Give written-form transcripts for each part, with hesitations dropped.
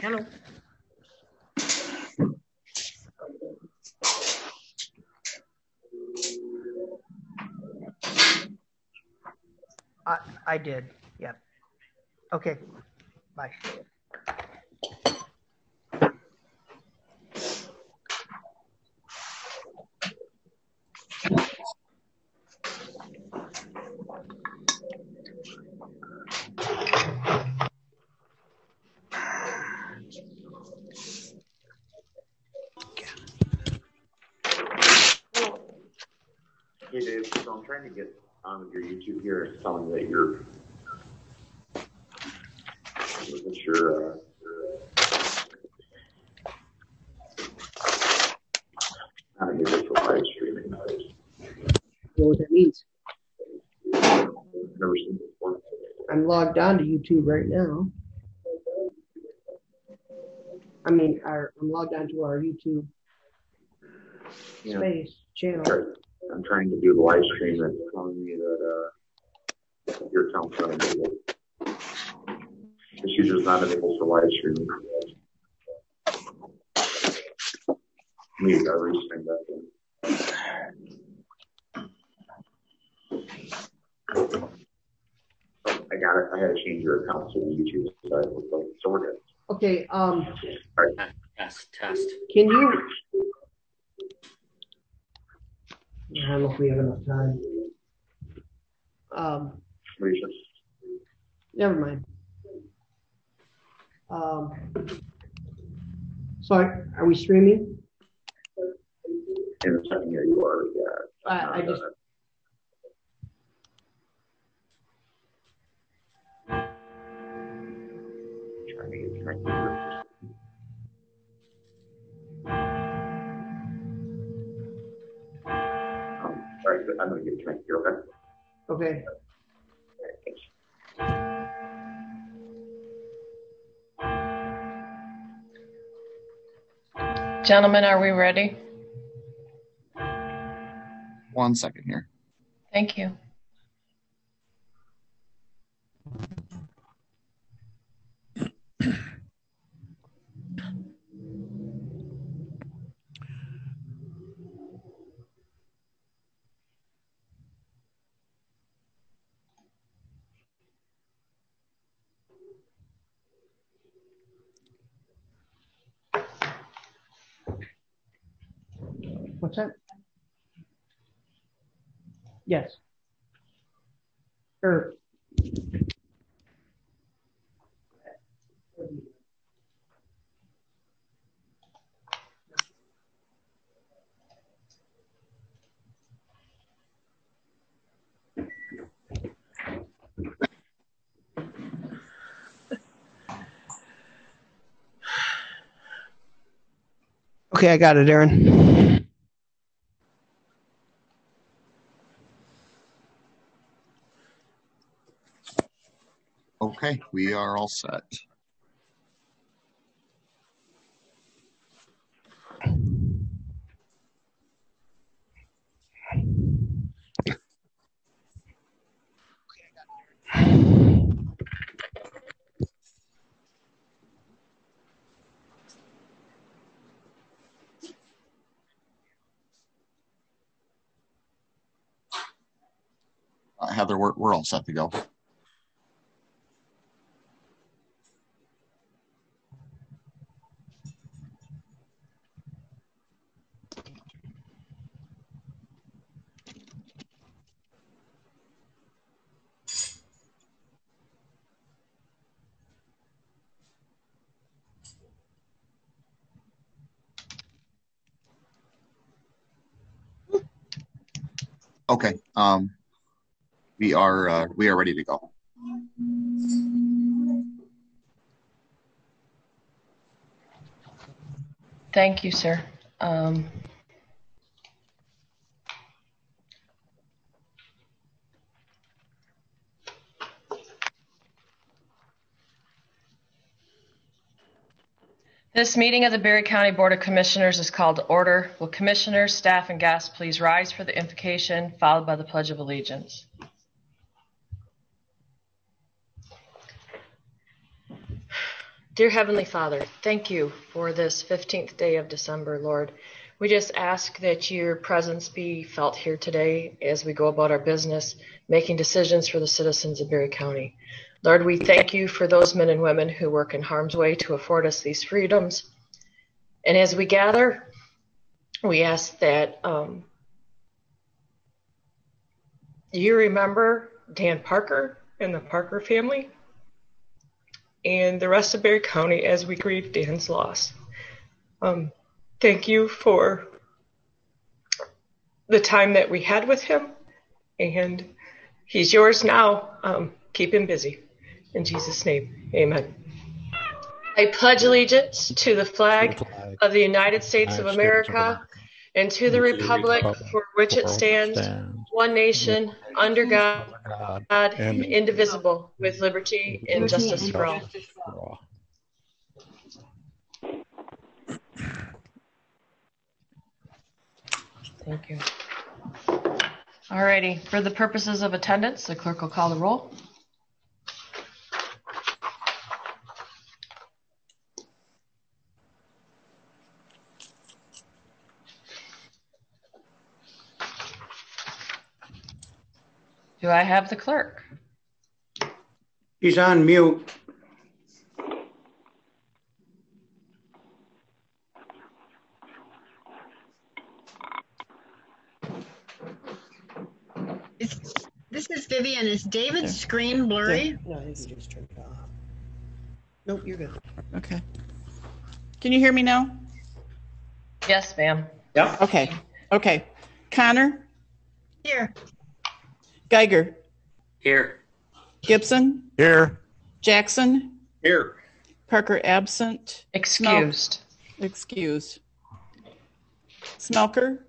Hello. I did. Yep. Okay. Bye. Hey Dave, so I'm trying to get on your YouTube here. It's telling me that you're wasn't sure how to get it for live streaming. What that means? I've never seen it before. I'm logged on to YouTube right now. I'm logged on to our YouTube space channel. I'm trying to do the live stream and it's telling me that your account's not enabled. This user's not enabled for live streaming. Maybe I restream that in. I got it. I had to change your account to the YouTube side. So we're good. Okay. All right. Test. Can you? I don't know if we have enough time. Never mind. So are we streaming? In a second here, you are. Yeah. I just. Trying to get connected. All right, I'm going to get connected here, okay? Okay. Gentlemen, are we ready? 1 second here. Thank you. What's that? Yes. Okay, I got it, Aaron. Okay, we are all set. Heather, we're all set to go. Okay, we are ready to go. Thank you, sir. This meeting of the Berry County Board of Commissioners is called to order. Will commissioners, staff, and guests please rise for the invocation, followed by the Pledge of Allegiance. Dear Heavenly Father, thank you for this 15th day of December, Lord. We just ask that your presence be felt here today as we go about our business, making decisions for the citizens of Berry County. Lord, we thank you for those men and women who work in harm's way to afford us these freedoms. And as we gather, we ask that you remember Dan Parker and the Parker family and the rest of Berry County as we grieve Dan's loss. Thank you for the time that we had with him, and he's yours now. Keep him busy. In Jesus' name, amen. I pledge allegiance to the flag of the United States of America and to the republic for which it stands, one nation, under God, indivisible, with liberty and justice for all. Thank you. All righty. For the purposes of attendance, the clerk will call the roll. Do I have the clerk? He's on mute. This is Vivian. Is David's screen blurry? No, it's just turned off. Nope, you're good. Okay. Can you hear me now? Yes, ma'am. Yep. Okay. Connor? Here. Geiger? Here. Gibson? Here. Jackson? Here. Parker absent. Excused. Excused. Smelker?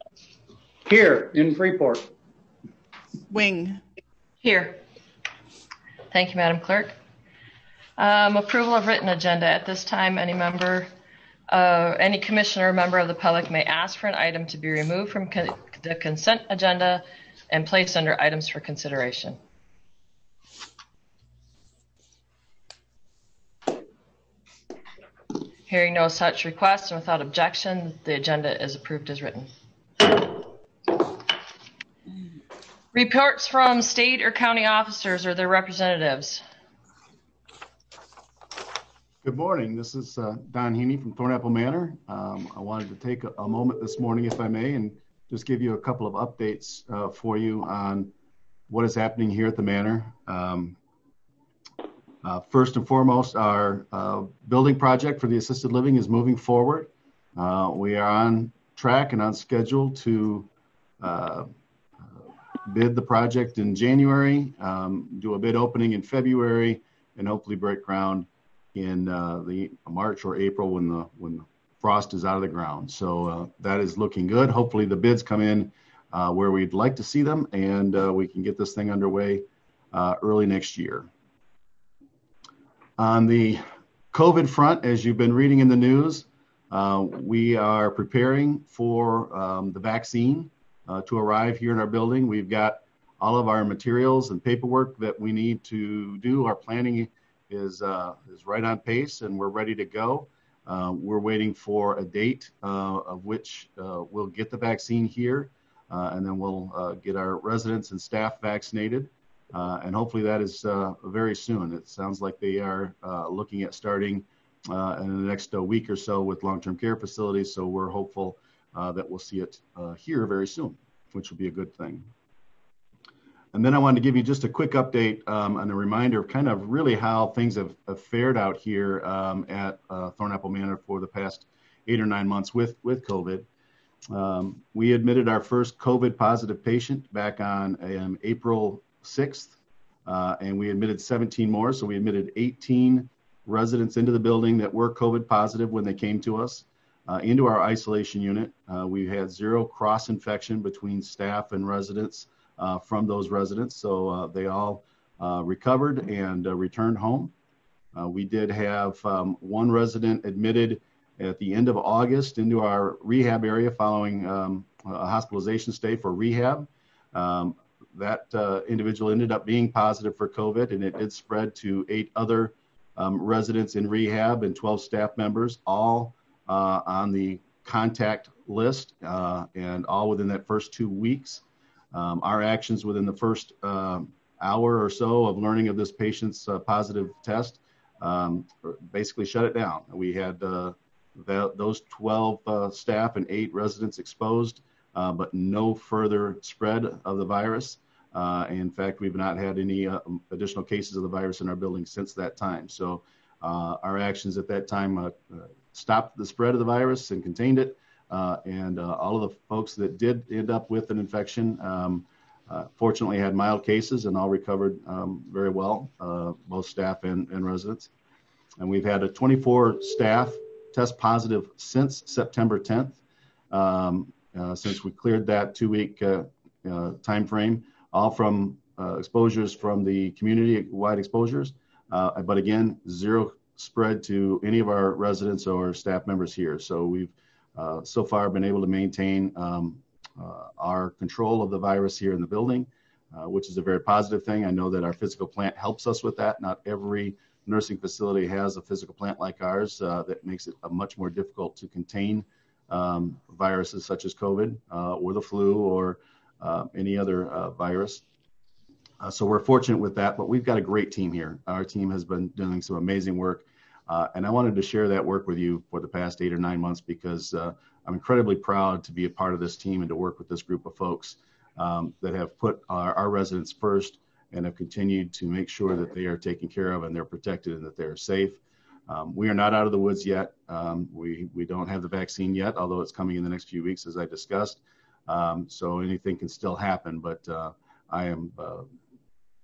Here in Freeport. Wing? Here. Thank you, Madam Clerk. Approval of written agenda. At this time, any commissioner or member of the public may ask for an item to be removed from the consent agenda and placed under items for consideration. Hearing no such request and without objection, the agenda is approved as written. Reports from state or county officers or their representatives. Good morning. This is Don Heaney from Thornapple Manor. I wanted to take a moment this morning, if I may, and just give you a couple of updates for you on what is happening here at the Manor. First and foremost, our building project for the assisted living is moving forward. We are on track and on schedule to bid the project in January, do a bid opening in February, and hopefully break ground in the March or April when the frost is out of the ground. So that is looking good. Hopefully the bids come in where we'd like to see them, and we can get this thing underway early next year. On the COVID front, as you've been reading in the news, we are preparing for the vaccine to arrive here in our building. We've got all of our materials and paperwork that we need to do. Our planning is right on pace, and we're ready to go. We're waiting for a date of which we'll get the vaccine here, and then we'll get our residents and staff vaccinated. And hopefully that is very soon. It sounds like they are looking at starting in the next week or so with long-term care facilities. So we're hopeful that we'll see it here very soon, which will be a good thing. And then I wanted to give you just a quick update and a reminder of kind of really how things have fared out here at Thornapple Manor for the past 8 or 9 months with COVID. We admitted our first COVID positive patient back on April 6th, and we admitted 17 more. So we admitted 18 residents into the building that were COVID positive when they came to us into our isolation unit. We had 0 cross infection between staff and residents from those residents. So they all recovered and returned home. We did have 1 resident admitted at the end of August into our rehab area following a hospitalization stay for rehab. That individual ended up being positive for COVID, and it did spread to 8 other residents in rehab and 12 staff members, all on the contact list, and all within that first 2 weeks. Our actions within the first hour or so of learning of this patient's positive test basically shut it down. We had those 12 staff and 8 residents exposed, but no further spread of the virus. In fact, we've not had any additional cases of the virus in our building since that time. So our actions at that time stopped the spread of the virus and contained it. And all of the folks that did end up with an infection fortunately had mild cases and all recovered very well, both staff and residents. And we've had 24 staff test positive since September 10th, since we cleared that 2-week time frame, all from exposures from the community-wide exposures. But again, 0 spread to any of our residents or staff members here. So we've so far been able to maintain our control of the virus here in the building, which is a very positive thing. I know that our physical plant helps us with that. Not every nursing facility has a physical plant like ours that makes it much more difficult to contain viruses such as COVID or the flu or any other virus. So we're fortunate with that, but we've got a great team here. Our team has been doing some amazing work. And I wanted to share that work with you for the past 8 or 9 months because I'm incredibly proud to be a part of this team and to work with this group of folks that have put our residents first and have continued to make sure that they are taken care of and they're protected and that they're safe. We are not out of the woods yet. We don't have the vaccine yet, although it's coming in the next few weeks, as I discussed. So anything can still happen, but I am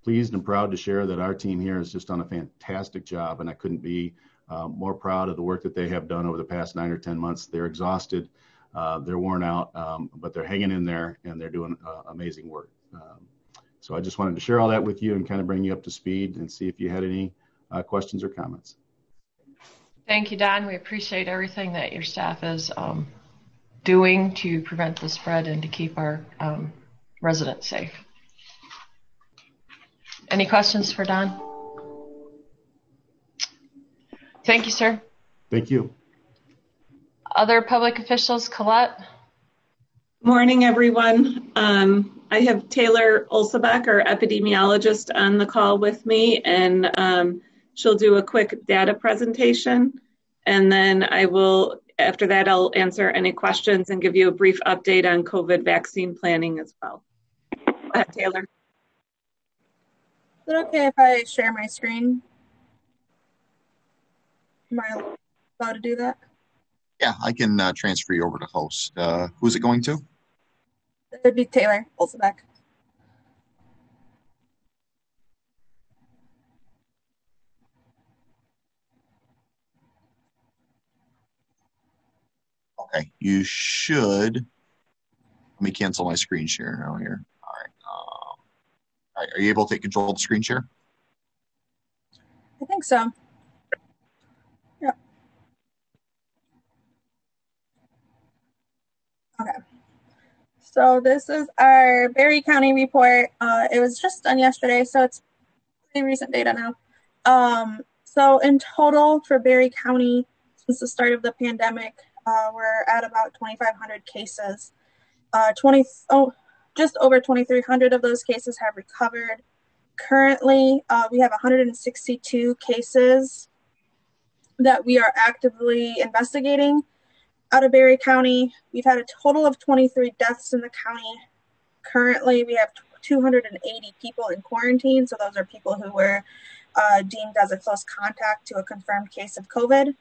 pleased and proud to share that our team here has just done a fantastic job, and I couldn't be more proud of the work that they have done over the past 9 or 10 months. They're exhausted, they're worn out, but they're hanging in there and they're doing amazing work. So I just wanted to share all that with you and kind of bring you up to speed and see if you had any questions or comments. Thank you, Don. We appreciate everything that your staff is doing to prevent the spread and to keep our residents safe. Any questions for Don? Thank you, sir. Thank you. Other public officials, Colette? Morning, everyone. I have Taylor Olsebek, our epidemiologist, on the call with me, and she'll do a quick data presentation. And then I will, after that, I'll answer any questions and give you a brief update on COVID vaccine planning as well. Go ahead, Taylor. Is it okay if I share my screen? Am I allowed to do that? Yeah, I can transfer you over to host. Who's it going to? It would be Taylor Olsebek. Okay, you should. Let me cancel my screen share now here. All right. All right, are you able to take control of the screen share? I think so. Yeah. Okay. So this is our Berry County report. It was just done yesterday, so it's pretty recent data now. So in total for Berry County, since the start of the pandemic, we're at about 2,500 cases. Just over 2,300 of those cases have recovered. Currently, we have 162 cases that we are actively investigating out of Berry County. We've had a total of 23 deaths in the county. Currently, we have 280 people in quarantine. So those are people who were deemed as a close contact to a confirmed case of COVID.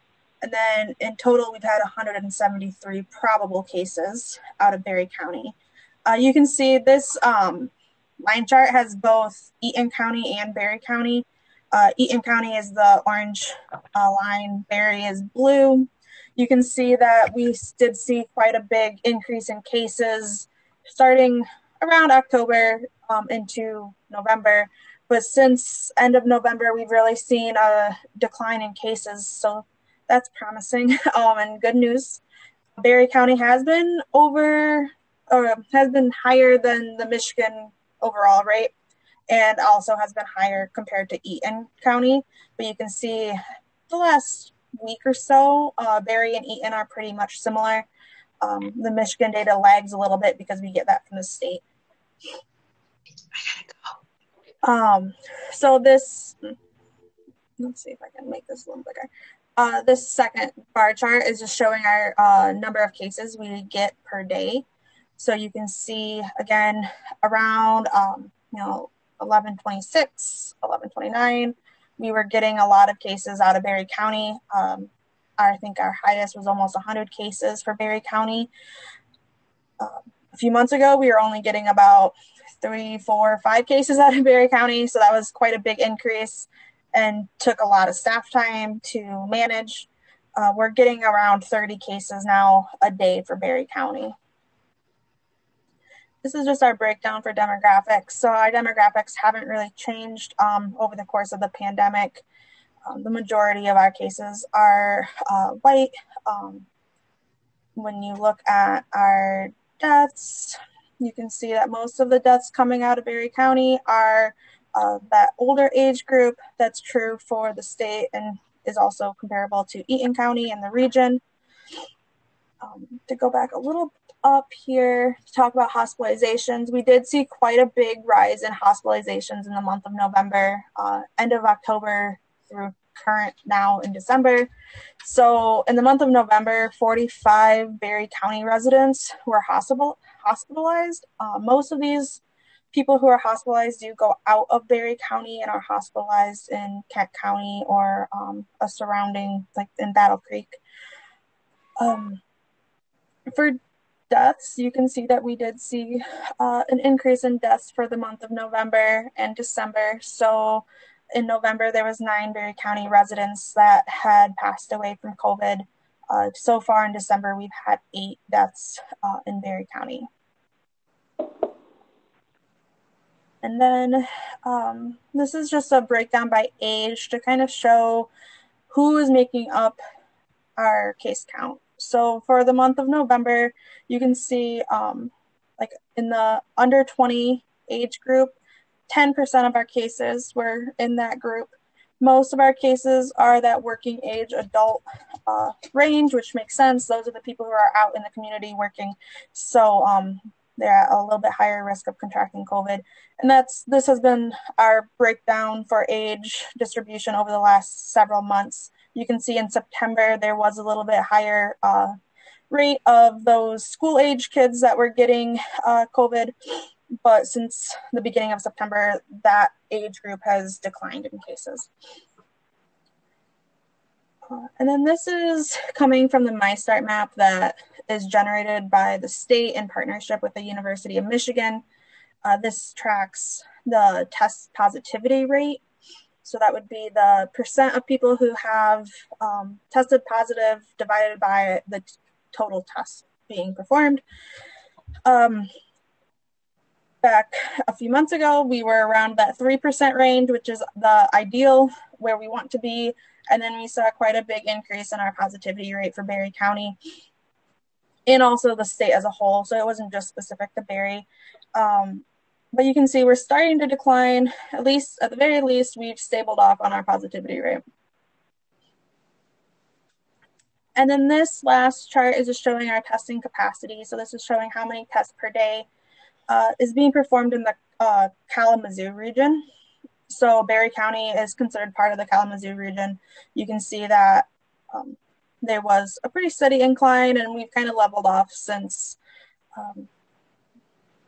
And then in total, we've had 173 probable cases out of Berry County. You can see this line chart has both Eaton County and Berry County. Eaton County is the orange line, Berry is blue. You can see that we did see quite a big increase in cases starting around October into November. But since end of November, we've really seen a decline in cases. So that's promising. And good news, Berry County has been higher than the Michigan overall rate, and also has been higher compared to Eaton County. But you can see the last week or so, Berry and Eaton are pretty much similar. The Michigan data lags a little bit because we get that from the state. So this, let's see if I can make this a little bigger. This second bar chart is just showing our number of cases we get per day. So you can see again around 11:26, 11:29, we were getting a lot of cases out of Berry County. I think our highest was almost 100 cases for Berry County. A few months ago, we were only getting about 3, 4, 5 cases out of Berry County. So that was quite a big increase and took a lot of staff time to manage. We're getting around 30 cases now a day for Berry County. This is just our breakdown for demographics. So our demographics haven't really changed over the course of the pandemic. The majority of our cases are white. When you look at our deaths, you can see that most of the deaths coming out of Berry County are that older age group. That's true for the state and is also comparable to Eaton County and the region. To go back a little up here to talk about hospitalizations, we did see quite a big rise in hospitalizations in the month of November, end of October through current now in December. So in the month of November, 45 Berry County residents were hospitalized. Most of these people who are hospitalized do go out of Berry County and are hospitalized in Kent County or a surrounding, like in Battle Creek. For deaths, you can see that we did see an increase in deaths for the month of November and December. So in November, there was 9 Berry County residents that had passed away from COVID. So far in December, we've had 8 deaths in Berry County. And then this is just a breakdown by age to kind of show who is making up our case count. So for the month of November, you can see like in the under 20 age group, 10% of our cases were in that group. Most of our cases are that working age adult range, which makes sense. Those are the people who are out in the community working. So they're at a little bit higher risk of contracting COVID. And this has been our breakdown for age distribution over the last several months. You can see in September, there was a little bit higher rate of those school age kids that were getting COVID. But since the beginning of September, that age group has declined in cases. And then this is coming from the MyStart map that is generated by the state in partnership with the University of Michigan. This tracks the test positivity rate. So that would be the percent of people who have tested positive divided by the total tests being performed. Back a few months ago, we were around that 3% range, which is the ideal where we want to be. And then we saw quite a big increase in our positivity rate for Berry County and also the state as a whole. So it wasn't just specific to Berry. But you can see we're starting to decline. At the very least, we've stabled off on our positivity rate. And then this last chart is just showing our testing capacity. So this is showing how many tests per day is being performed in the Kalamazoo region. So Berry County is considered part of the Kalamazoo region. You can see that there was a pretty steady incline, and we've kind of leveled off since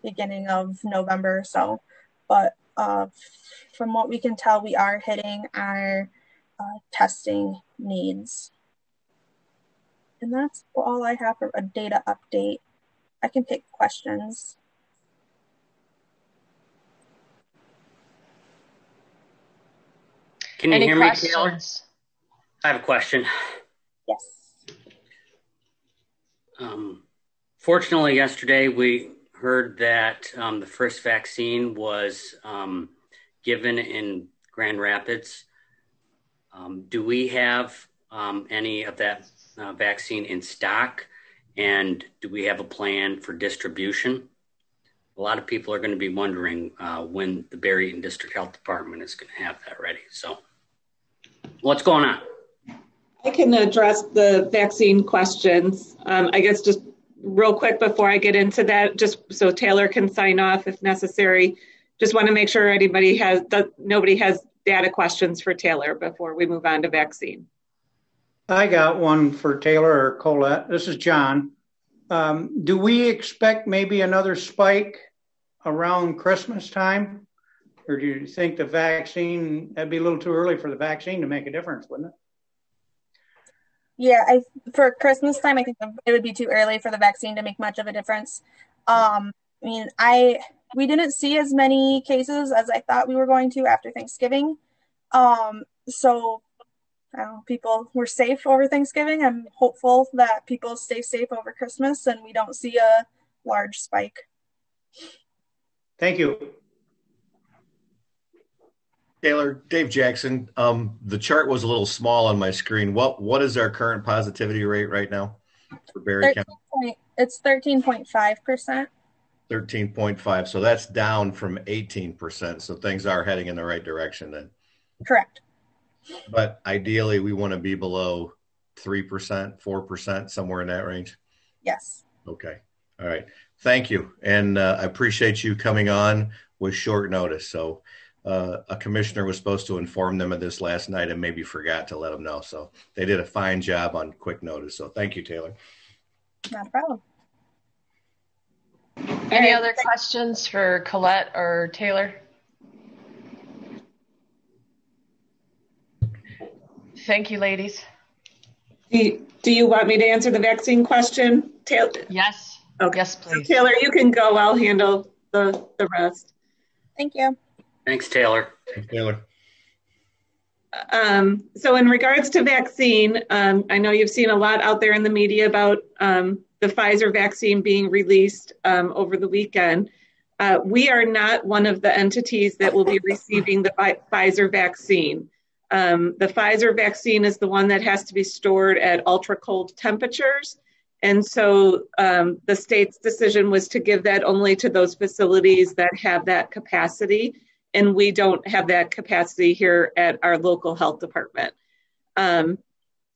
beginning of November or so. But from what we can tell, we are hitting our testing needs. And that's all I have for a data update. I can take questions. Can you Any hear questions? me, Taylor? I have a question. Yes. Fortunately, yesterday we heard that the first vaccine was given in Grand Rapids. Do we have any of that vaccine in stock? And do we have a plan for distribution? A lot of people are going to be wondering when the Barre Eaton District Health Department is going to have that ready. So what's going on? I can address the vaccine questions. I guess just real quick before I get into that, just so Taylor can sign off if necessary. Just want to make sure nobody has data questions for Taylor before we move on to vaccine. I got one for Taylor or Colette. This is John. Do we expect maybe another spike around Christmas time? Or do you think the vaccine, that'd be a little too early for the vaccine to make a difference, wouldn't it? Yeah, for Christmas time, I think it would be too early for the vaccine to make much of a difference. We didn't see as many cases as I thought we were going to after Thanksgiving. So people were safe over Thanksgiving. I'm hopeful that people stay safe over Christmas and we don't see a large spike. Thank you. Taylor, Dave Jackson. The chart was a little small on my screen. What is our current positivity rate right now for Barre County? It's 13.5%. 13.5. So that's down from 18%. So things are heading in the right direction then. Correct. But ideally, we want to be below 3%, 4%, somewhere in that range. Yes. Okay. All right. Thank you. And I appreciate you coming on with short notice. So a commissioner was supposed to inform them of this last night and maybe forgot to let them know. So they did a fine job on quick notice. So thank you, Taylor. No problem. Any other questions for Colette or Taylor? Thank you, ladies. Do you want me to answer the vaccine question, Taylor? Yes. Okay. Yes, please. So Taylor, you can go. I'll handle the rest. Thank you. Thanks, Taylor. Thanks, Taylor. So in regards to vaccine, I know you've seen a lot out there in the media about the Pfizer vaccine being released over the weekend. We are not one of the entities that will be receiving the Pfizer vaccine. The Pfizer vaccine is the one that has to be stored at ultra cold temperatures. And so the state's decision was to give that only to those facilities that have that capacity. And we don't have that capacity here at our local health department.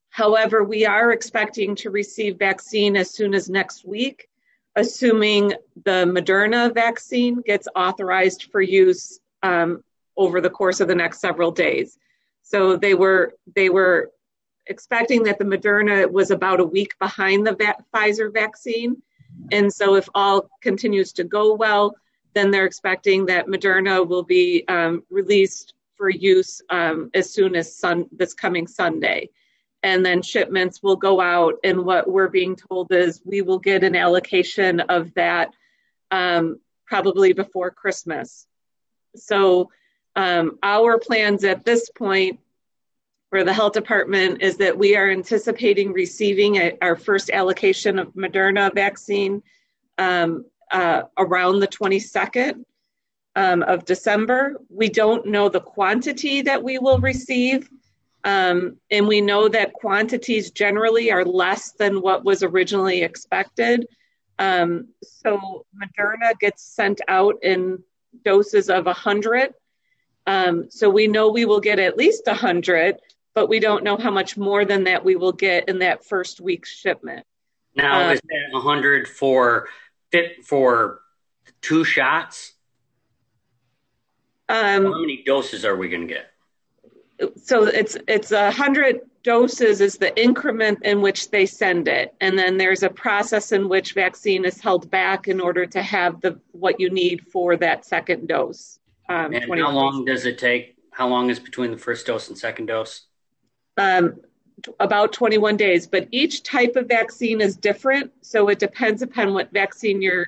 However, we are expecting to receive vaccine as soon as next week, assuming the Moderna vaccine gets authorized for use over the course of the next several days. So they were expecting that the Moderna was about a week behind the Pfizer vaccine. And so if all continues to go well, then they're expecting that Moderna will be released for use as soon as this coming Sunday. And then shipments will go out. And what we're being told is we will get an allocation of that probably before Christmas. So our plans at this point for the health department is that we are anticipating receiving our first allocation of Moderna vaccine around the 22nd of December. We don't know the quantity that we will receive. And we know that quantities generally are less than what was originally expected. So Moderna gets sent out in doses of 100. So we know we will get at least 100, but we don't know how much more than that we will get in that first week's shipment. Now, is that 100 for 2 shots? How many doses are we going to get? So it's 100 doses is the increment in which they send it. And then there's a process in which vaccine is held back in order to have what you need for that second dose. And how long does it take? How long is between the first dose and second dose? About 21 days, but each type of vaccine is different. So it depends upon what vaccine you're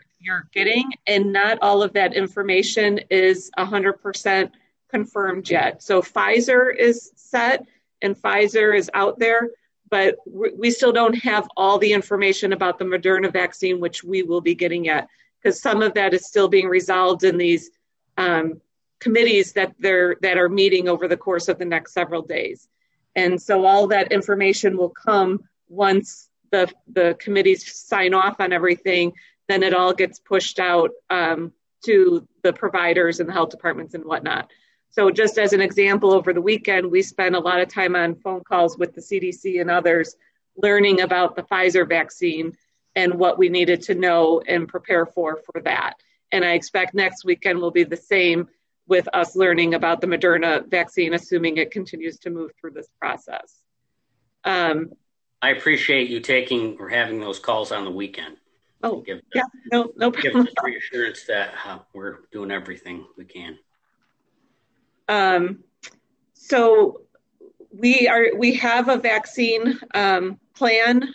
getting. And not all of that information is 100% confirmed yet. So Pfizer is set and Pfizer is out there, but we still don't have all the information about the Moderna vaccine, which we will be getting yet, because some of that is still being resolved in these committees that are meeting over the course of the next several days. And so all that information will come once the committees sign off on everything, then it all gets pushed out to the providers and the health departments and whatnot. So just as an example, over the weekend, we spent a lot of time on phone calls with the CDC and others learning about the Pfizer vaccine and what we needed to know and prepare for that. And I expect next weekend will be the same with us learning about the Moderna vaccine, assuming it continues to move through this process. I appreciate you taking or having those calls on the weekend. Oh, yeah, no give problem. us reassurance that we're doing everything we can. So we have a vaccine plan,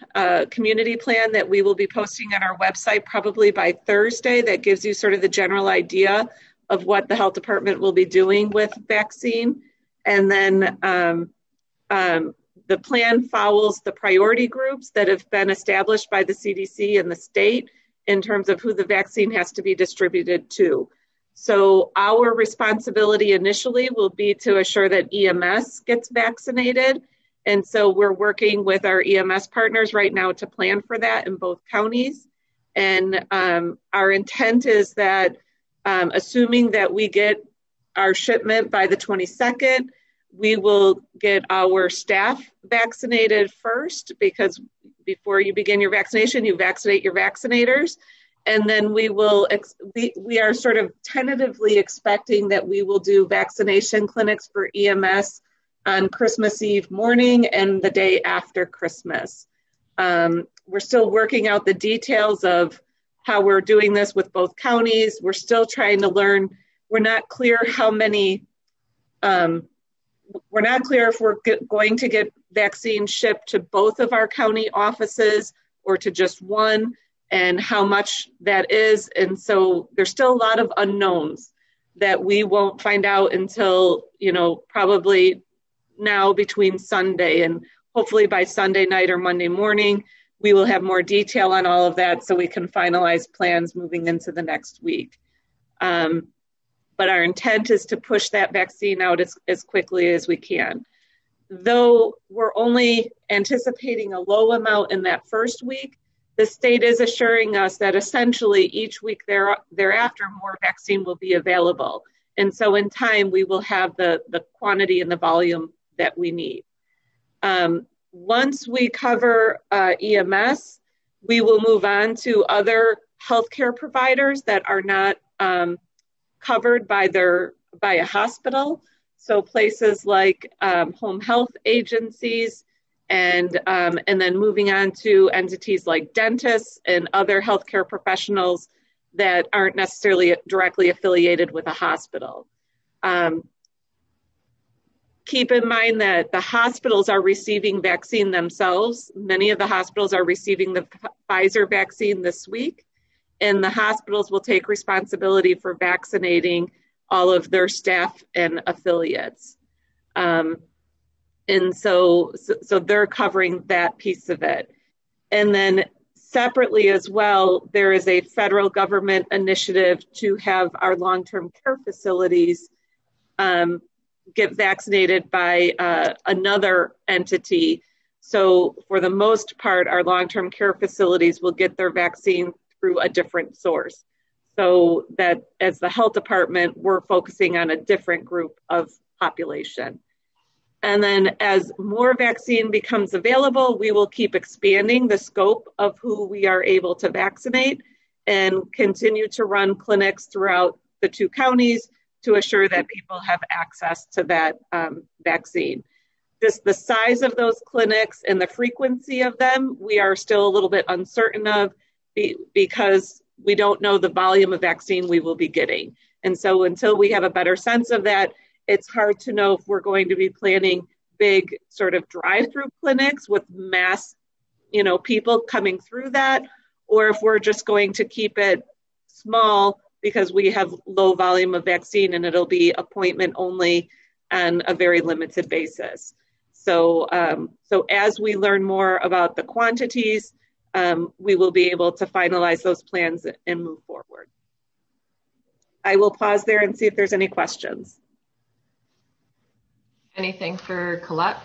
community plan that we will be posting on our website probably by Thursday that gives you sort of the general idea of what the health department will be doing with vaccine. And then the plan follows the priority groups that have been established by the CDC and the state in terms of who the vaccine has to be distributed to. So our responsibility initially will be to assure that EMS gets vaccinated. And so we're working with our EMS partners right now to plan for that in both counties. And our intent is that assuming that we get our shipment by the 22nd, we will get our staff vaccinated first, because before you begin your vaccination, you vaccinate your vaccinators. And then we are sort of tentatively expecting that we will do vaccination clinics for EMS on Christmas Eve morning and the day after Christmas. We're still working out the details of how we're doing this with both counties. We're still trying to learn. We're not clear how many, we're not clear if we're going to get vaccines shipped to both of our county offices or to just one, and how much that is. And so there's still a lot of unknowns that we won't find out until, probably now between Sunday, and hopefully by Sunday night or Monday morning, we will have more detail on all of that so we can finalize plans moving into the next week. But our intent is to push that vaccine out as quickly as we can. Though we're only anticipating a low amount in that first week, the state is assuring us that essentially each week thereafter, more vaccine will be available. And so in time, we will have the quantity and the volume that we need. Once we cover EMS, we will move on to other healthcare providers that are not covered by a hospital. So places like home health agencies, and then moving on to entities like dentists and other healthcare professionals that aren't necessarily directly affiliated with a hospital. Keep in mind that the hospitals are receiving vaccine themselves. Many of the hospitals are receiving the Pfizer vaccine this week, and the hospitals will take responsibility for vaccinating all of their staff and affiliates. And so they're covering that piece of it. And then separately as well, there is a federal government initiative to have our long-term care facilities get vaccinated by another entity. So for the most part, our long-term care facilities will get their vaccine through a different source. So that as the health department, we're focusing on a different group of population. And then as more vaccine becomes available, we will keep expanding the scope of who we are able to vaccinate and continue to run clinics throughout the two counties to assure that people have access to that vaccine. Just the size of those clinics and the frequency of them, we are still a little bit uncertain of because we don't know the volume of vaccine we will be getting. And so until we have a better sense of that, it's hard to know if we're going to be planning big sort of drive-through clinics with mass, people coming through that, or if we're just going to keep it small because we have low volume of vaccine and it'll be appointment only on a very limited basis. So as we learn more about the quantities, we will be able to finalize those plans and move forward. I will pause there and see if there's any questions. Anything for Colette?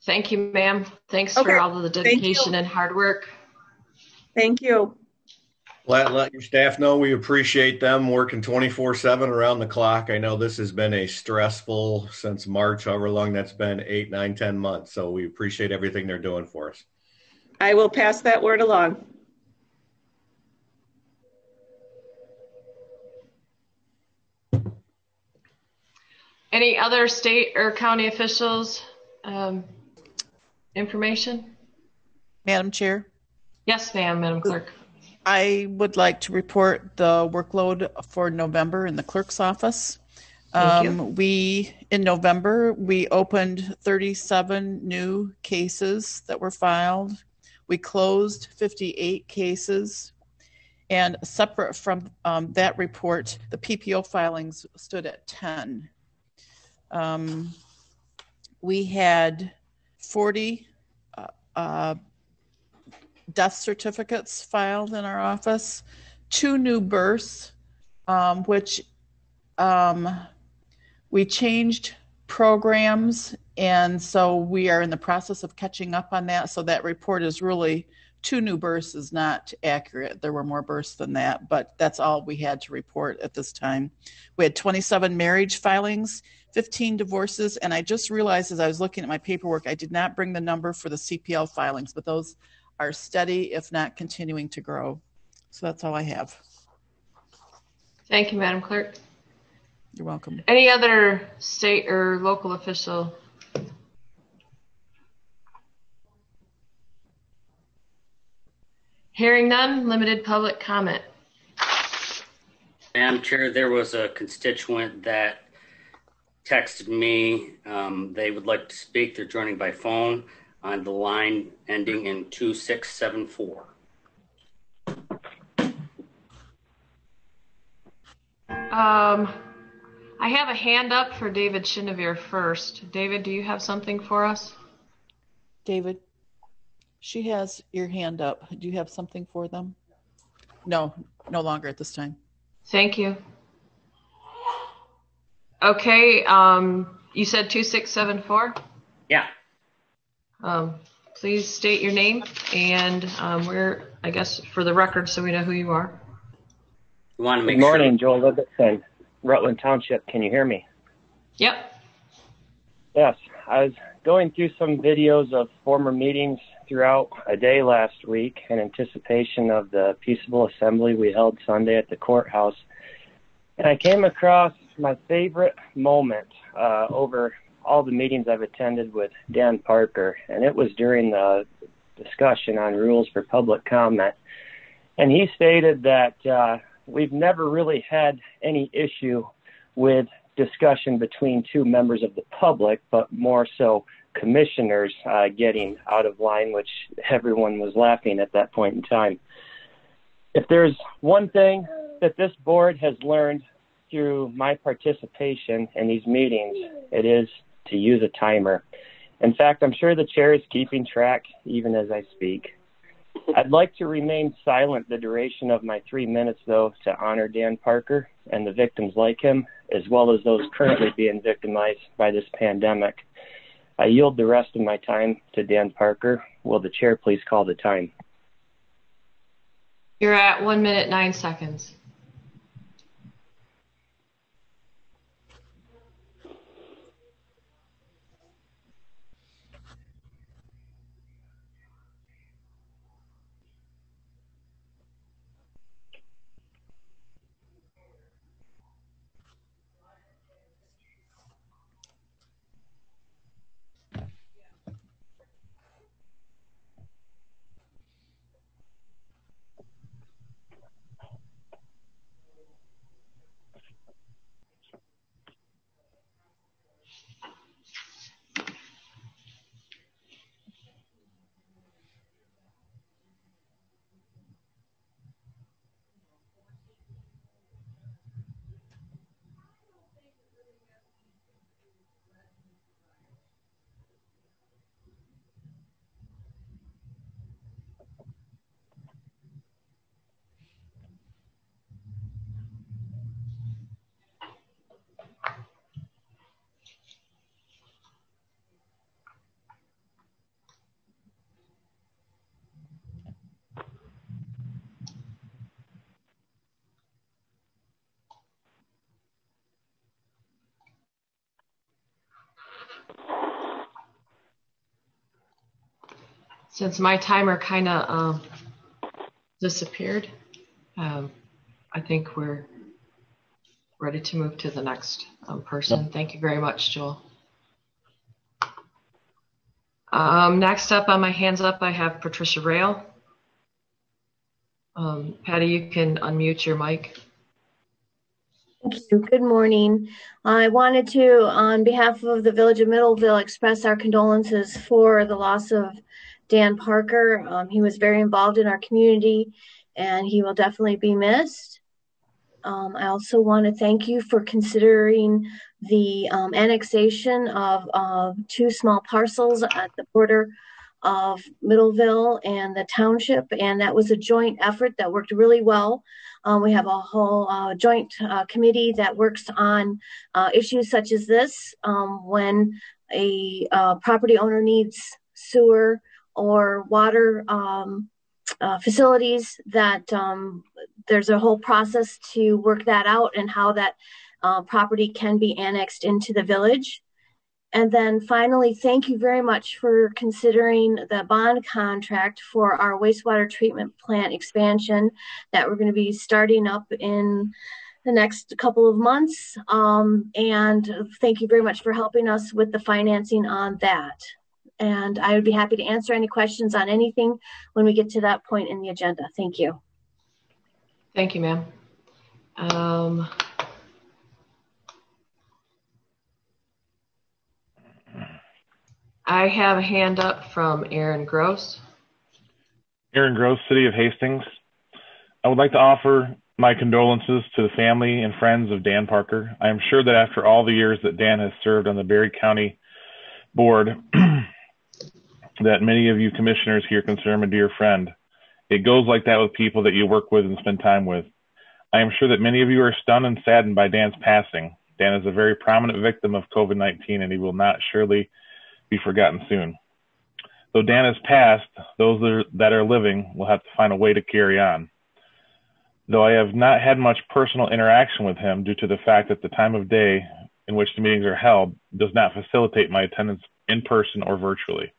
Thank you, ma'am. Thanks Okay. for all of the dedication and hard work. Thank you. Let your staff know we appreciate them working 24/7 around the clock. I know this has been a stressful since March, however long that's been, 8, 9, 10 months. So we appreciate everything they're doing for us. I will pass that word along. Any other state or county officials information? Madam Chair? Yes, ma'am, Madam Clerk. I would like to report the workload for November in the clerk's office. Thank you. In November, we opened 37 new cases that were filed. We closed 58 cases. And separate from that report, the PPO filings stood at 10. We had 40 death certificates filed in our office, 2 new births, which we changed programs, and so we are in the process of catching up on that. So that report is really 2 new births is not accurate. There were more births than that, but that's all we had to report at this time. We had 27 marriage filings, 15 divorces, and I just realized as I was looking at my paperwork, I did not bring the number for the CPL filings, but those are steady, if not continuing to grow. So that's all I have. Thank you, Madam Clerk. You're welcome. Any other state or local official? Hearing none, limited public comment. Madam Chair, there was a constituent that texted me. They would like to speak. They're joining by phone on the line ending in 2674. I have a hand up for David Chinevere first. David, do you have something for us? David, she has your hand up. Do you have something for them? No, no longer at this time. Thank you. Okay, you said 2674? Yeah. Please state your name and where, I guess, for the record, so we know who you are. You want to make Good morning, sure. Joel Livingston, Rutland Township. Can you hear me? Yep. Yes, I was going through some videos of former meetings throughout a day last week in anticipation of the peaceable assembly we held Sunday at the courthouse. And I came across my favorite moment over all the meetings I've attended with Dan Parker, and it was during the discussion on rules for public comment. And he stated that we've never really had any issue with discussion between 2 members of the public, but more so commissioners getting out of line, which everyone was laughing at that point in time. If there's one thing that this board has learned through my participation in these meetings, it is to use a timer. In fact, I'm sure the chair is keeping track even as I speak. I'd like to remain silent the duration of my 3 minutes, though, to honor Dan Parker and the victims like him, as well as those currently being victimized by this pandemic. I yield the rest of my time to Dan Parker. Will the chair please call the time? You're at 1 minute, 9 seconds. Since my timer kind of disappeared, I think we're ready to move to the next person. Thank you very much, Joel. Next up on my hands up, I have Patricia Rail. Patty, you can unmute your mic. Thank you. Good morning. I wanted to, on behalf of the Village of Middleville, express our condolences for the loss of Dan Parker. He was very involved in our community, and he will definitely be missed. I also want to thank you for considering the annexation of 2 small parcels at the border of Middleville and the township, and that was a joint effort that worked really well. We have a whole joint committee that works on issues such as this. When a property owner needs sewer or water facilities, that there's a whole process to work that out and how that property can be annexed into the village. And then finally, thank you very much for considering the bond contract for our wastewater treatment plant expansion that we're going to be starting up in the next couple of months. And thank you very much for helping us with the financing on that. And I would be happy to answer any questions on anything when we get to that point in the agenda. Thank you. Thank you, ma'am. I have a hand up from Aaron Gross. Aaron Gross, City of Hastings. I would like to offer my condolences to the family and friends of Dan Parker. I am sure that after all the years that Dan has served on the Berry County Board, that many of you commissioners here consider him a dear friend. It goes like that with people that you work with and spend time with. I am sure that many of you are stunned and saddened by Dan's passing. Dan is a very prominent victim of COVID-19, and he will not surely be forgotten soon. Though Dan has passed, those that are living will have to find a way to carry on. Though I have not had much personal interaction with him due to the fact that the time of day in which the meetings are held does not facilitate my attendance in person or virtually,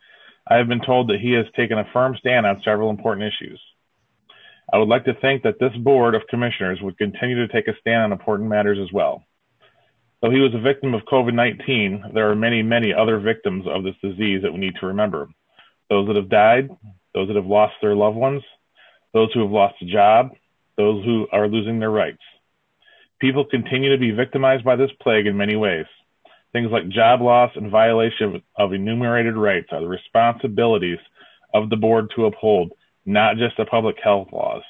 I have been told that he has taken a firm stand on several important issues. I would like to think that this Board of Commissioners would continue to take a stand on important matters as well. Though he was a victim of COVID-19, there are many, many other victims of this disease that we need to remember. Those that have died, those that have lost their loved ones, those who have lost a job, those who are losing their rights. People continue to be victimized by this plague in many ways. Things like job loss and violation of enumerated rights are the responsibilities of the Board to uphold, not just the public health laws.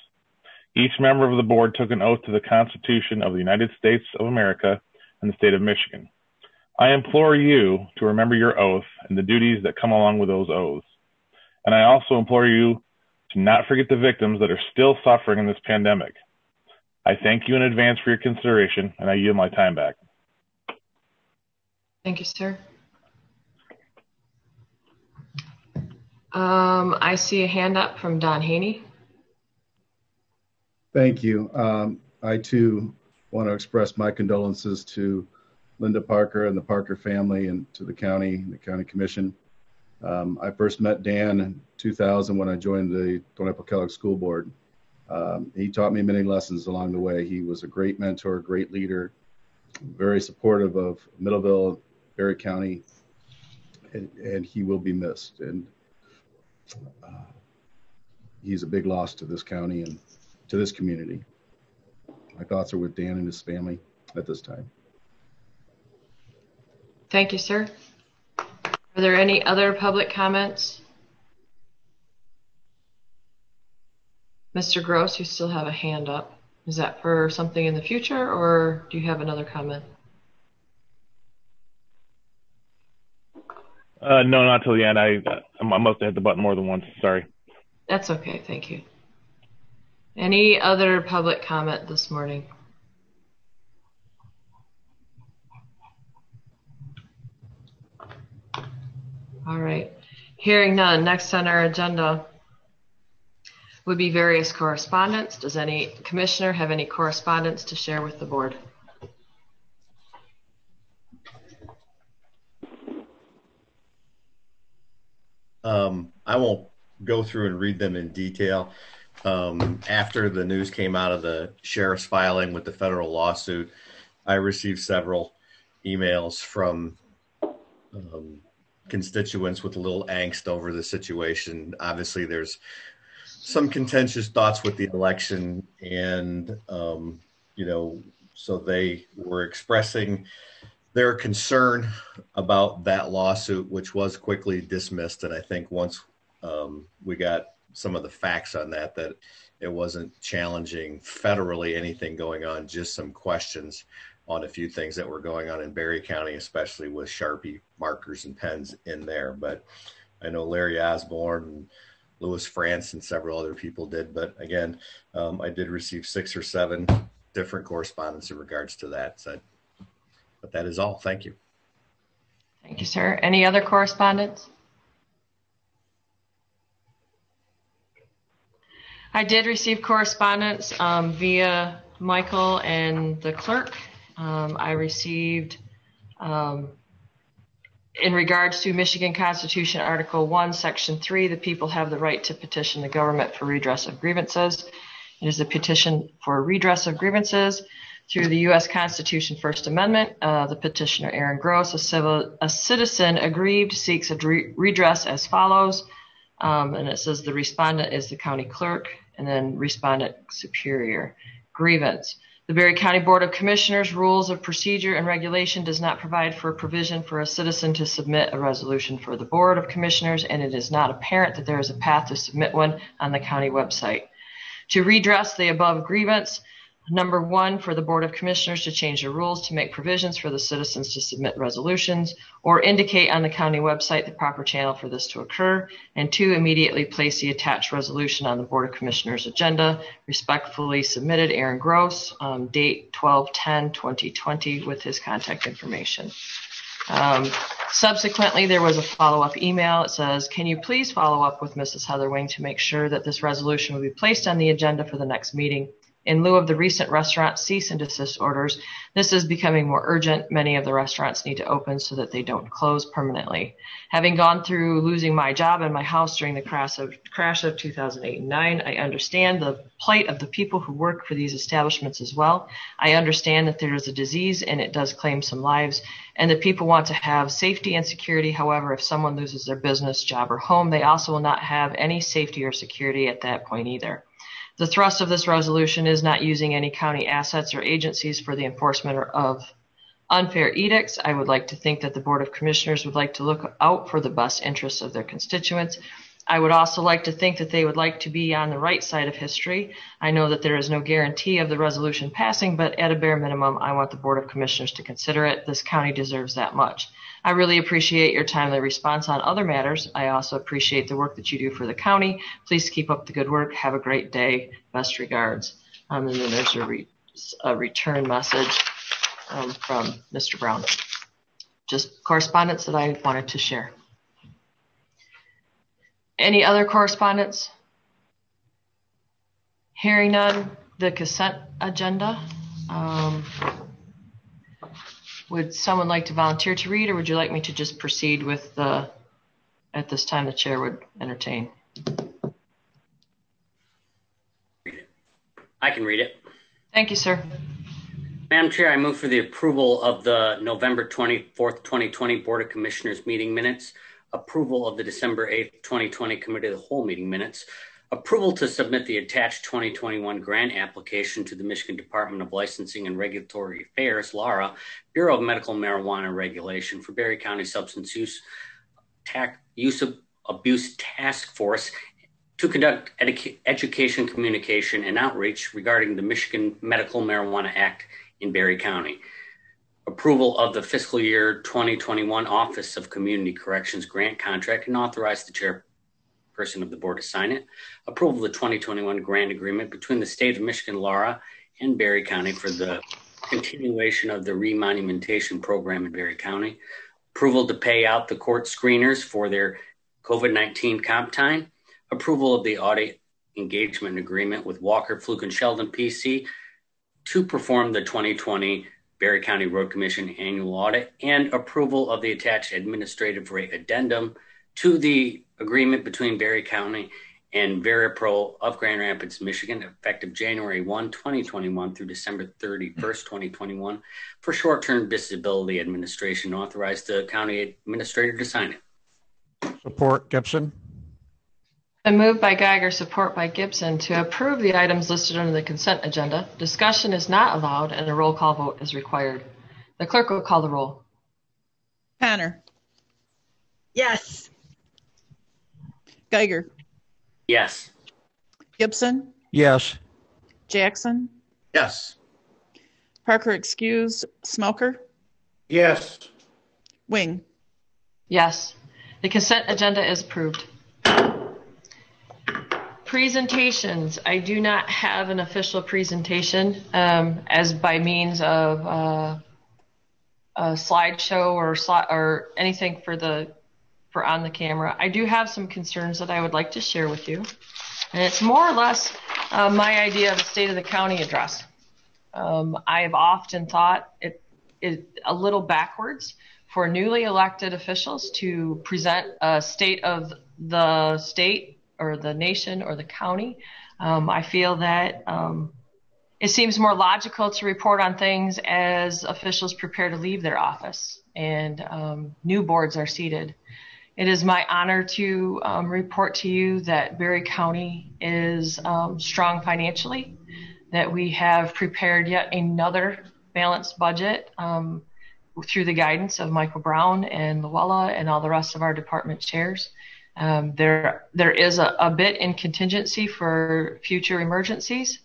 Each member of the Board took an oath to the Constitution of the United States of America and the state of Michigan. I implore you to remember your oath and the duties that come along with those oaths. And I also implore you to not forget the victims that are still suffering in this pandemic. I thank you in advance for your consideration, and I yield my time back. Thank you, sir. I see a hand up from Don Haney. Thank you. I too want to express my condolences to Linda Parker and the Parker family and to the county commission. I first met Dan in 2000 when I joined the Thornapple Kellogg School Board. He taught me many lessons along the way. He was a great mentor, great leader, very supportive of Middleville, Berry County, and he will be missed. And he's a big loss to this county and to this community. My thoughts are with Dan and his family at this time. Thank you, sir. Are there any other public comments? Mr. Gross, you still have a hand up. Is that for something in the future, or do you have another comment? No, not till the end. I must have hit the button more than once. Sorry. That's okay. Thank you. Any other public comment this morning? All right. Hearing none, next on our agenda would be various correspondence. Does any commissioner have any correspondence to share with the board? I won't go through and read them in detail. After the news came out of the sheriff's filing with the federal lawsuit, I received several emails from constituents with a little angst over the situation. Obviously, there's some contentious thoughts with the election, and so they were expressing their concern about that lawsuit, which was quickly dismissed. And I think once we got some of the facts on that it wasn't challenging federally anything going on, just some questions on a few things that were going on in Berry County, especially with Sharpie markers and pens in there. But I know Larry Osborne and Louis France and several other people did. But again, I did receive 6 or 7 different correspondence in regards to that. But that is all. Thank you. Thank you, sir. Any other correspondence? I did receive correspondence via Michael and the clerk. I received, in regards to Michigan Constitution, Article 1, Section 3, the people have the right to petition the government for redress of grievances. It is a petition for redress of grievances through the U.S. Constitution First Amendment. The petitioner, Aaron Gross, a citizen aggrieved, seeks a redress as follows. And it says the respondent is the county clerk, and then respondent superior. Grievance. The Berry County Board of Commissioners Rules of Procedure and Regulation does not provide for a provision for a citizen to submit a resolution for the Board of Commissioners, and it is not apparent that there is a path to submit one on the county website. To redress the above grievance, number 1, for the Board of Commissioners to change the rules to make provisions for the citizens to submit resolutions or indicate on the county website the proper channel for this to occur. And 2, immediately place the attached resolution on the Board of Commissioners agenda. Respectfully submitted, Aaron Gross, date 12/10/2020 with his contact information. Subsequently, there was a follow-up email. It says, can you please follow up with Mrs. Heatherwing to make sure that this resolution will be placed on the agenda for the next meeting? In lieu of the recent restaurant cease and desist orders, this is becoming more urgent. Many of the restaurants need to open so that they don't close permanently. Having gone through losing my job and my house during the crash of 2008 and 9, I understand the plight of the people who work for these establishments as well. I understand that there is a disease and it does claim some lives, and that people want to have safety and security. However, if someone loses their business, job, or home, they also will not have any safety or security at that point either. The thrust of this resolution is not using any county assets or agencies for the enforcement of unfair edicts. I would like to think that the Board of Commissioners would like to look out for the best interests of their constituents. I would also like to think that they would like to be on the right side of history. I know that there is no guarantee of the resolution passing, but at a bare minimum, I want the Board of Commissioners to consider it. This county deserves that much. I really appreciate your timely response on other matters. I also appreciate the work that you do for the county. Please keep up the good work. Have a great day. Best regards. And then there's a return message from Mr. Brown. Just correspondence that I wanted to share. Any other correspondence? Hearing none, the consent agenda. Would someone like to volunteer to read, or would you like me to just proceed with the, at this time the chair would entertain? I can read it. Thank you, sir. Madam Chair, I move for the approval of the November 24th, 2020 Board of Commissioners meeting minutes, approval of the December 8th, 2020 Committee of the Whole meeting minutes, approval to submit the attached 2021 grant application to the Michigan Department of Licensing and Regulatory Affairs, LARA, Bureau of Medical Marijuana Regulation for Berry County Substance Use Abuse Task Force to conduct education, communication, and outreach regarding the Michigan Medical Marijuana Act in Berry County. Approval of the fiscal year 2021 Office of Community Corrections grant contract and authorize the chairperson of the board to sign it. Approval of the 2021 grant agreement between the state of Michigan, LARA, and Berry County for the continuation of the remonumentation program in Berry County. Approval to pay out the court screeners for their COVID-19 comp time. Approval of the audit engagement agreement with Walker, Fluke, and Sheldon PC to perform the 2020 Berry County Road Commission annual audit, and approval of the attached administrative rate addendum to the agreement between Berry County and VeriPro of Grand Rapids, Michigan, effective January 1, 2021 through December 31st, 2021, for short-term disability administration. Authorize the county administrator to sign it. Support Gibson. A move by Geiger, support by Gibson to approve the items listed under the consent agenda. Discussion is not allowed and a roll call vote is required. The clerk will call the roll. Connor. Yes. Geiger. Yes. Gibson. Yes. Jackson. Yes. Parker excused. Smelker. Yes. Wing. Yes. The consent agenda is approved. Presentations. I do not have an official presentation as by means of a slideshow or anything for on the camera. I do have some concerns that I would like to share with you, and it's more or less my idea of a state of the county address. I have often thought it a little backwards for newly elected officials to present a state of the state or the nation or the county. I feel that it seems more logical to report on things as officials prepare to leave their office and new boards are seated. It is my honor to report to you that Berry County is strong financially, that we have prepared yet another balanced budget through the guidance of Michael Brown and Luella and all the rest of our department chairs. There is a bit in contingency for future emergencies.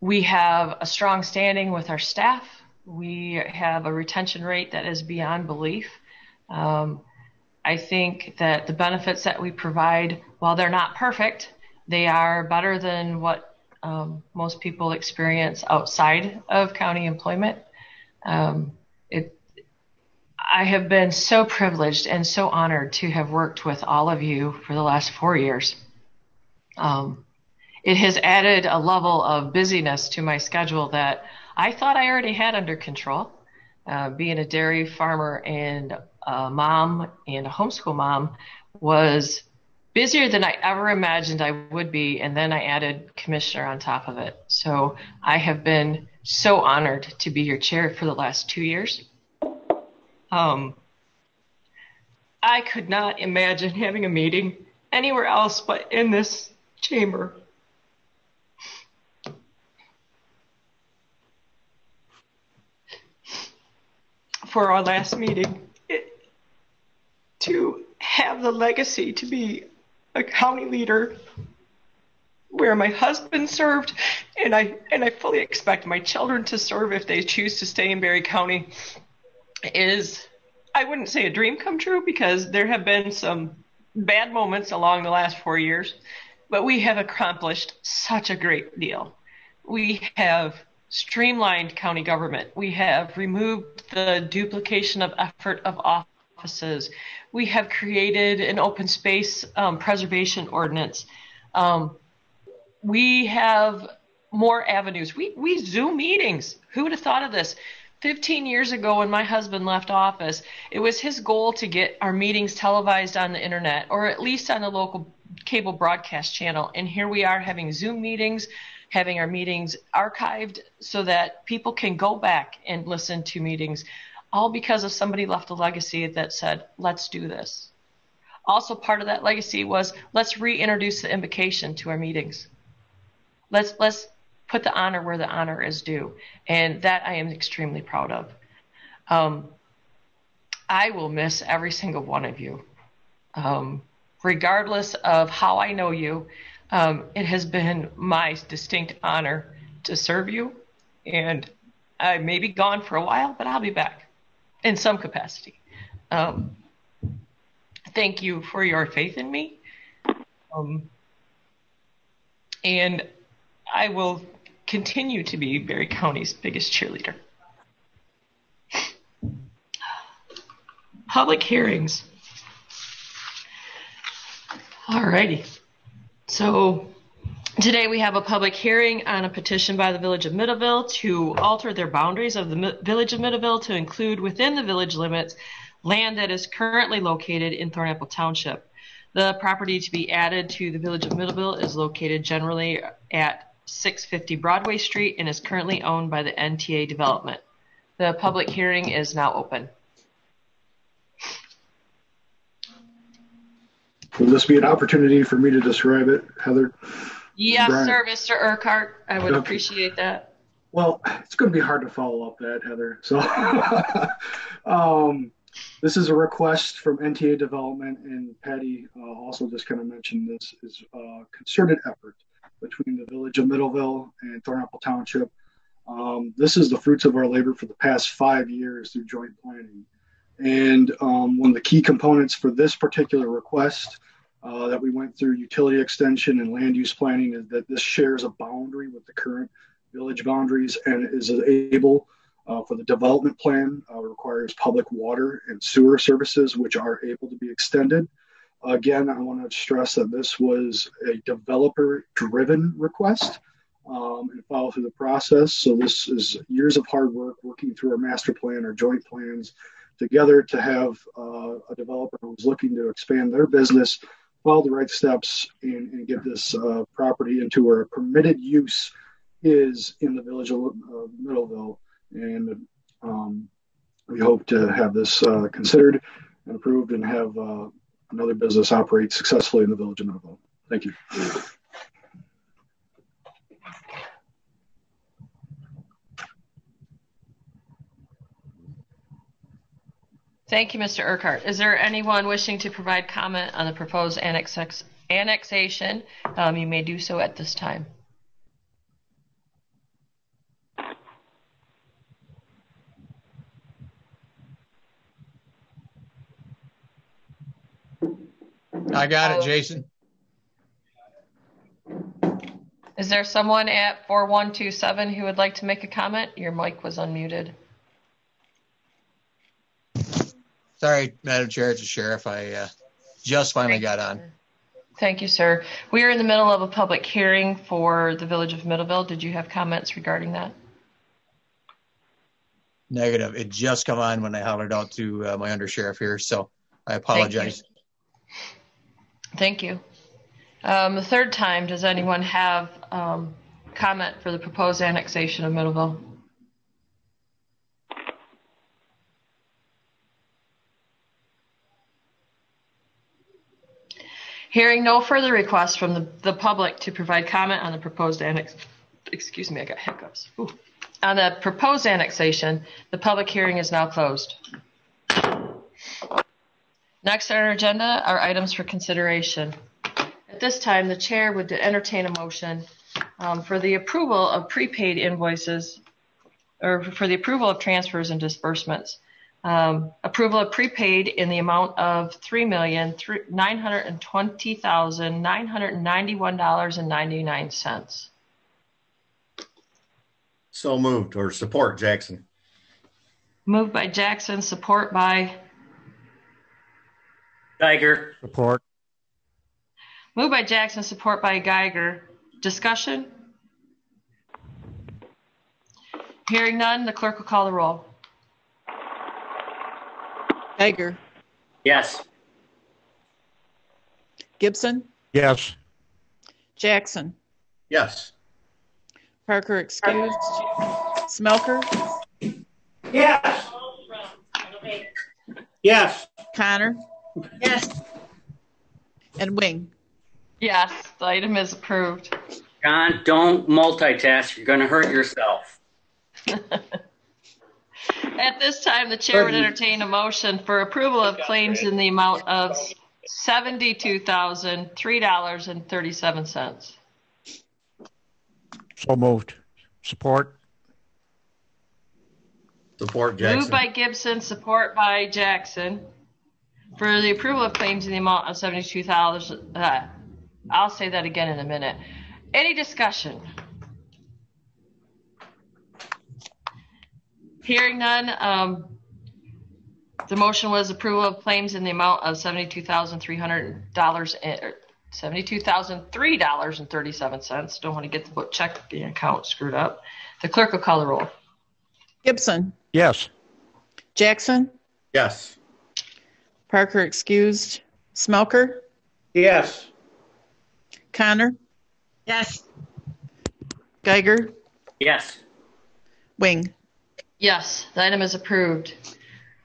We have a strong standing with our staff. We have a retention rate that is beyond belief. I think that the benefits that we provide, while they're not perfect, they are better than what most people experience outside of county employment. I have been so privileged and so honored to have worked with all of you for the last 4 years. It has added a level of busyness to my schedule that I thought I already had under control. Being a dairy farmer and a mom and a homeschool mom was busier than I ever imagined I would be, and then I added commissioner on top of it. So I have been so honored to be your chair for the last 2 years. I could not imagine having a meeting anywhere else but in this chamber. For our last meeting, to have the legacy to be a county leader where my husband served, and I fully expect my children to serve if they choose to stay in Berry County, is, I wouldn't say a dream come true because there have been some bad moments along the last 4 years, but we have accomplished such a great deal. We have streamlined county government. We have removed the duplication of effort of offices. We have created an open space preservation ordinance. We have more avenues. We Zoom meetings. Who would have thought of this? 15 years ago when my husband left office, it was his goal to get our meetings televised on the internet or at least on the local cable broadcast channel. And here we are having Zoom meetings, having our meetings archived so that people can go back and listen to meetings, all because of somebody left a legacy that said, let's do this. Also part of that legacy was, let's reintroduce the invocation to our meetings. Let's put the honor where the honor is due. And that I am extremely proud of. I will miss every single one of you. Regardless of how I know you, it has been my distinct honor to serve you. And I may be gone for a while, but I'll be back in some capacity. Thank you for your faith in me. And I will continue to be Berry County's biggest cheerleader. Public hearings. All righty. So Today we have a public hearing on a petition by the Village of Middleville to alter their boundaries of the Village of Middleville to include within the village limits land that is currently located in Thornapple Township. The property to be added to the Village of Middleville is located generally at 650 Broadway Street and is currently owned by the NTA Development. The public hearing is now open. Will this be an opportunity for me to describe it, Heather? Yes, Brian? sir, Mr. Urquhart. I would Okay. appreciate that. Well, it's going to be hard to follow up that, Heather. So this is a request from NTA Development, and Patty also just kind of mentioned this is a concerted effort between the Village of Middleville and Thornapple Township. This is the fruits of our labor for the past 5 years through joint planning. And one of the key components for this particular request that we went through utility extension and land use planning is that this shares a boundary with the current village boundaries and is able for the development plan requires public water and sewer services, which are able to be extended. Again, I want to stress that this was a developer-driven request and follow through the process. So this is years of hard work working through our master plan, our joint plans together to have a developer who's looking to expand their business, follow the right steps, and get this property into where permitted use is in the Village of Middleville. And we hope to have this considered and approved and have another business operate successfully in the Village of Middleville. Thank you. Thank you, Mr. Urquhart. Is there anyone wishing to provide comment on the proposed annexation? You may do so at this time. I got it, Jason. Is there someone at 4127 who would like to make a comment? Your mic was unmuted. Sorry, Madam Chair, it's the sheriff. I just finally got on. Thank you, sir. We are in the middle of a public hearing for the Village of Middleville. Did you have comments regarding that? Negative. It just come on when I hollered out to my undersheriff here, so I apologize. Thank you. The third time, does anyone have comment for the proposed annexation of Middleville? Hearing no further requests from the public to provide comment on the proposed excuse me, I got hiccups. Ooh. On the proposed annexation, the public hearing is now closed. Next on our agenda are items for consideration. At this time, the chair would entertain a motion for the approval of prepaid invoices or for the approval of transfers and disbursements. Approval of prepaid in the amount of $3,920,991.99. So moved, or support, Jackson. Moved by Jackson, support by Geiger. Support. Moved by Jackson, support by Geiger. Discussion? Hearing none, the clerk will call the roll. Geiger. Yes. Gibson. Yes. Jackson. Yes. Parker excused. Smelker. Yes. Yes. Connor. Yes. And Wing. Yes, the item is approved. John, don't multitask. You're going to hurt yourself. At this time, the chair would entertain a motion for approval of claims in the amount of $72,003.37. So moved. Support. Support, Jackson. Moved by Gibson, support by Jackson. For the approval of claims in the amount of $72,000. I'll say that again in a minute. Any discussion? Hearing none, the motion was approval of claims in the amount of $72,300 $72,003.37. Don't want to get the checking account screwed up. The clerk will call the roll. Gibson, Yes. Jackson, Yes. Parker excused, Smelker, Yes. Connor, Yes. Geiger, Yes. Wing. Yes, the item is approved.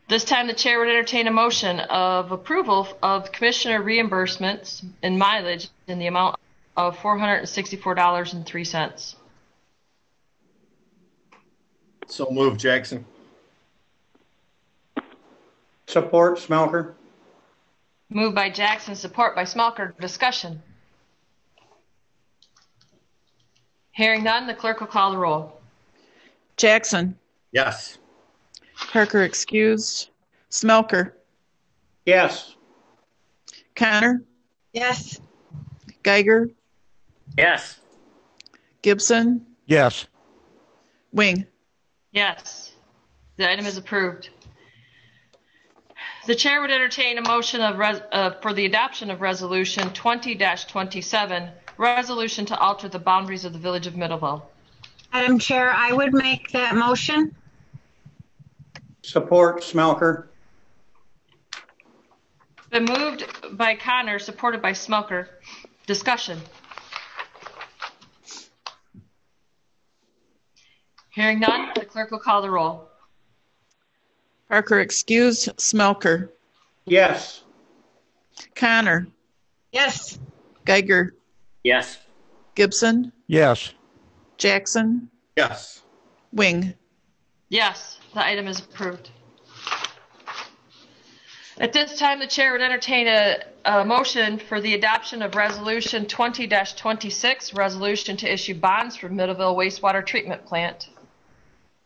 This time the chair would entertain a motion of approval of commissioner reimbursements and mileage in the amount of $464.03. So move, Jackson. Support Smelker. Moved by Jackson, support by Smelker. Discussion. Hearing none, the clerk will call the roll. Jackson, Yes. Parker excused, Smelker, Yes. Connor, Yes. Geiger, Yes. Gibson, Yes. Wing. Yes, the item is approved. The chair would entertain a motion for the adoption of Resolution 20-27, resolution to alter the boundaries of the Village of Middleville. Madam Chair, I would make that motion. Support Smelker. Been moved by Connor, supported by Smelker. Discussion. Hearing none, the clerk will call the roll. Parker excused, Smelker, Yes. Connor, Yes. Geiger, Yes. Gibson, Yes. Jackson, Yes. Wing. Yes, the item is approved. At this time, the chair would entertain a motion for the adoption of Resolution 20-26, resolution to issue bonds for Middleville Wastewater Treatment Plant.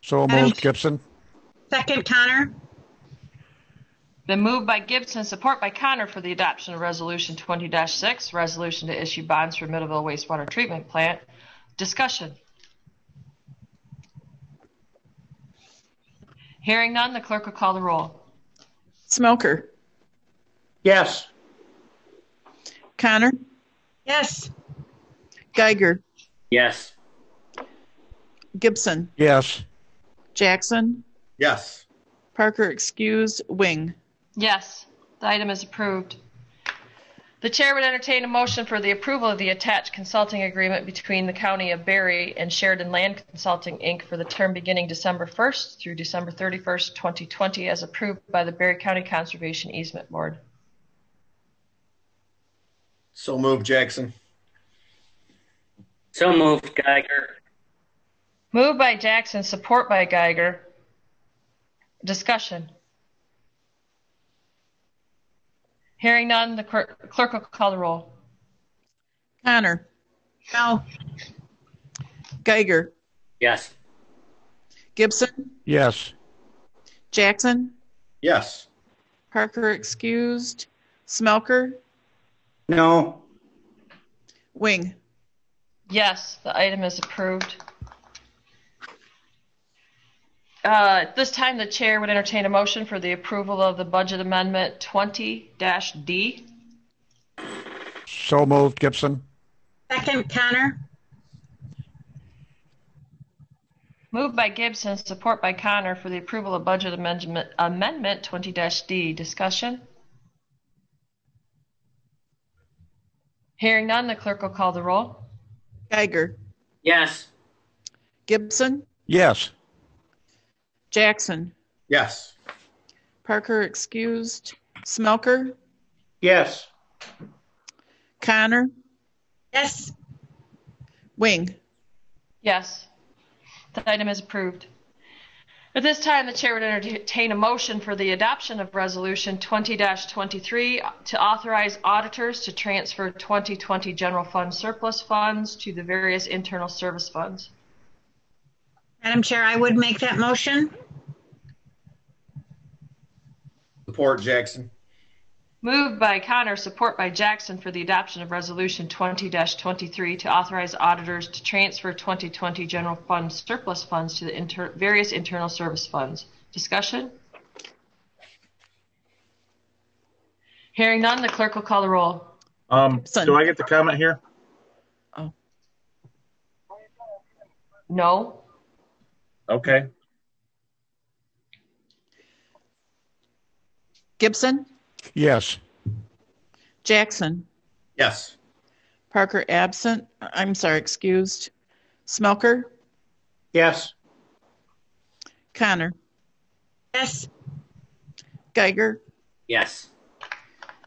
So moved, Gibson. Second, Connor. Been moved by Gibson, support by Connor for the adoption of Resolution 20-6, resolution to issue bonds for Middleville Wastewater Treatment Plant. Discussion. Hearing none, the clerk will call the roll. Smelker, Yes. Connor, Yes. Geiger, Yes. Gibson, Yes. Jackson, Yes. Parker excused, Wing. Yes, the item is approved. The chair would entertain a motion for the approval of the attached consulting agreement between the County of Berry and Sheridan Land Consulting, Inc. for the term beginning December 1st through December 31st, 2020, as approved by the Berry County Conservation Easement Board. So move, Jackson. So moved, Geiger. Moved by Jackson, support by Geiger. Discussion. Hearing none, the clerk will call the roll. Connor, No. Geiger, Yes. Gibson, Yes. Jackson, Yes. Parker excused, Smelker, No. Wing. Yes, the item is approved. At this time, the chair would entertain a motion for the approval of the budget amendment 20-D. So moved, Gibson. Second, Connor. Moved by Gibson, support by Connor for the approval of budget amendment 20-D. Discussion. Hearing none, the clerk will call the roll. Geiger, Yes. Gibson, Yes. Jackson, Yes. Parker excused, Smelker, Yes. Connor, Yes. Wing. Yes, the item is approved. At this time, the chair would entertain a motion for the adoption of Resolution 20-23 to authorize auditors to transfer 2020 general fund surplus funds to the various internal service funds. Madam Chair, I would make that motion. Support, Jackson. Moved by Connor, support by Jackson for the adoption of Resolution 20-23 to authorize auditors to transfer 2020 general fund surplus funds to the various internal service funds. Discussion? Hearing none, the clerk will call the roll. Do I get to comment here? Oh. No. Okay. Gibson, Yes. Jackson, Yes. Parker absent. I'm sorry, excused. Smelker, Yes. Connor, Yes. Geiger, Yes.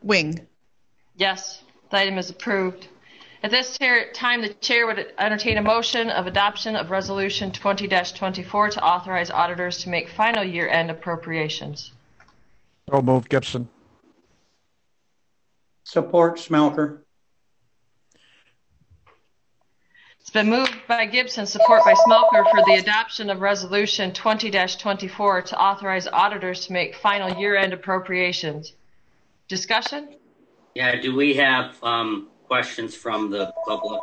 Wing. Yes, the item is approved. At this time, the chair would entertain a motion of adoption of Resolution 20-24 to authorize auditors to make final year-end appropriations. So moved, Gibson. Support Smelker. It's been moved by Gibson, support by Smelker for the adoption of Resolution 20-24 to authorize auditors to make final year-end appropriations. Discussion? Yeah, do we have questions from the public?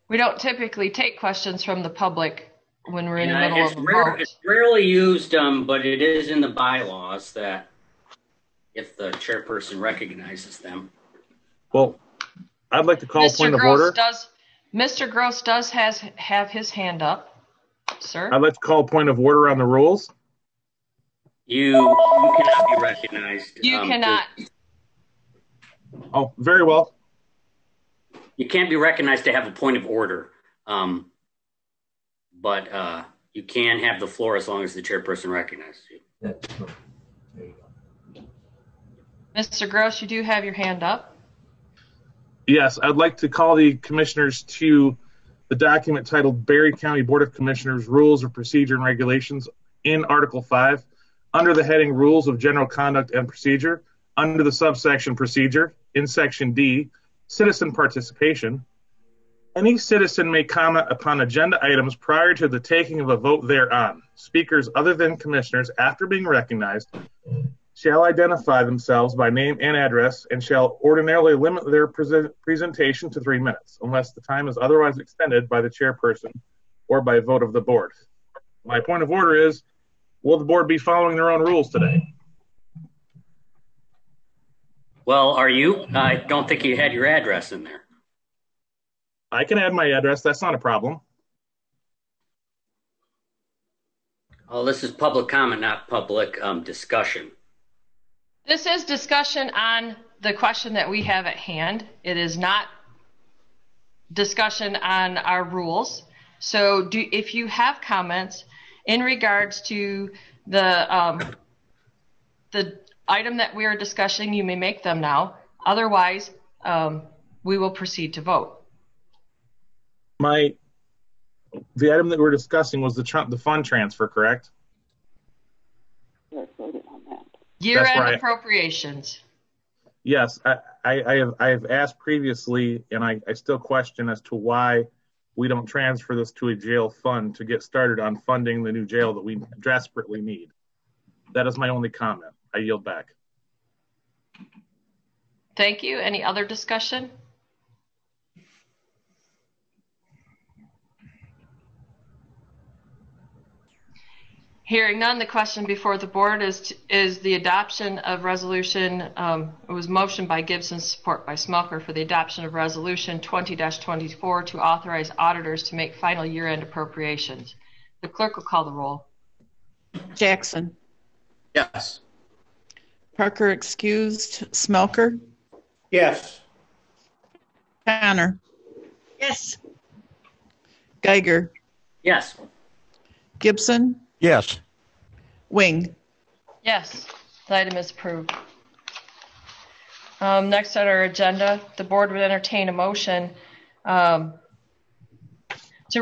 We don't typically take questions from the public when we're in the middle of a vote. It's rarely used, but it is in the bylaws that if the chairperson recognizes them. Well, I'd like to call a point of order. Mr. Gross does have his hand up, sir. I'd like to call a point of order on the rules. You cannot be recognized. You cannot. Oh, very well. You can't be recognized to have a point of order, but you can have the floor as long as the chairperson recognizes you. Mr. Gross, you do have your hand up. Yes, I'd like to call the commissioners to the document titled Berry County Board of Commissioners Rules of Procedure and Regulations in Article 5, under the heading Rules of General Conduct and Procedure, under the subsection Procedure, in Section D, Citizen Participation. Any citizen may comment upon agenda items prior to the taking of a vote thereon. Speakers other than commissioners, after being recognized, shall identify themselves by name and address and shall ordinarily limit their presentation to 3 minutes, unless the time is otherwise extended by the chairperson or by vote of the board. My point of order is, will the board be following their own rules today? Well, are you? I don't think you had your address in there. I can add my address. That's not a problem. Oh, this is public comment, not public discussion. This is discussion on the question that we have at hand. It is not discussion on our rules. So if you have comments in regards to the item that we are discussing, you may make them now. Otherwise, we will proceed to vote. The item that we're discussing was the fund transfer, correct? Year-end appropriations. Yes, I have asked previously, and I still question as to why we don't transfer this to a jail fund to get started on funding the new jail that we desperately need. That is my only comment. I yield back. Thank you. Any other discussion? Hearing none, the question before the board is the adoption of resolution. It was motioned by Gibson, support by Smelker for the adoption of resolution 20-24 to authorize auditors to make final year-end appropriations. The clerk will call the roll. Jackson. Yes. Parker excused. Smelker. Yes. Connor. Yes. Geiger. Yes. Gibson. Yes. Wing. Yes, the item is approved. Next on our agenda, the board would entertain a motion to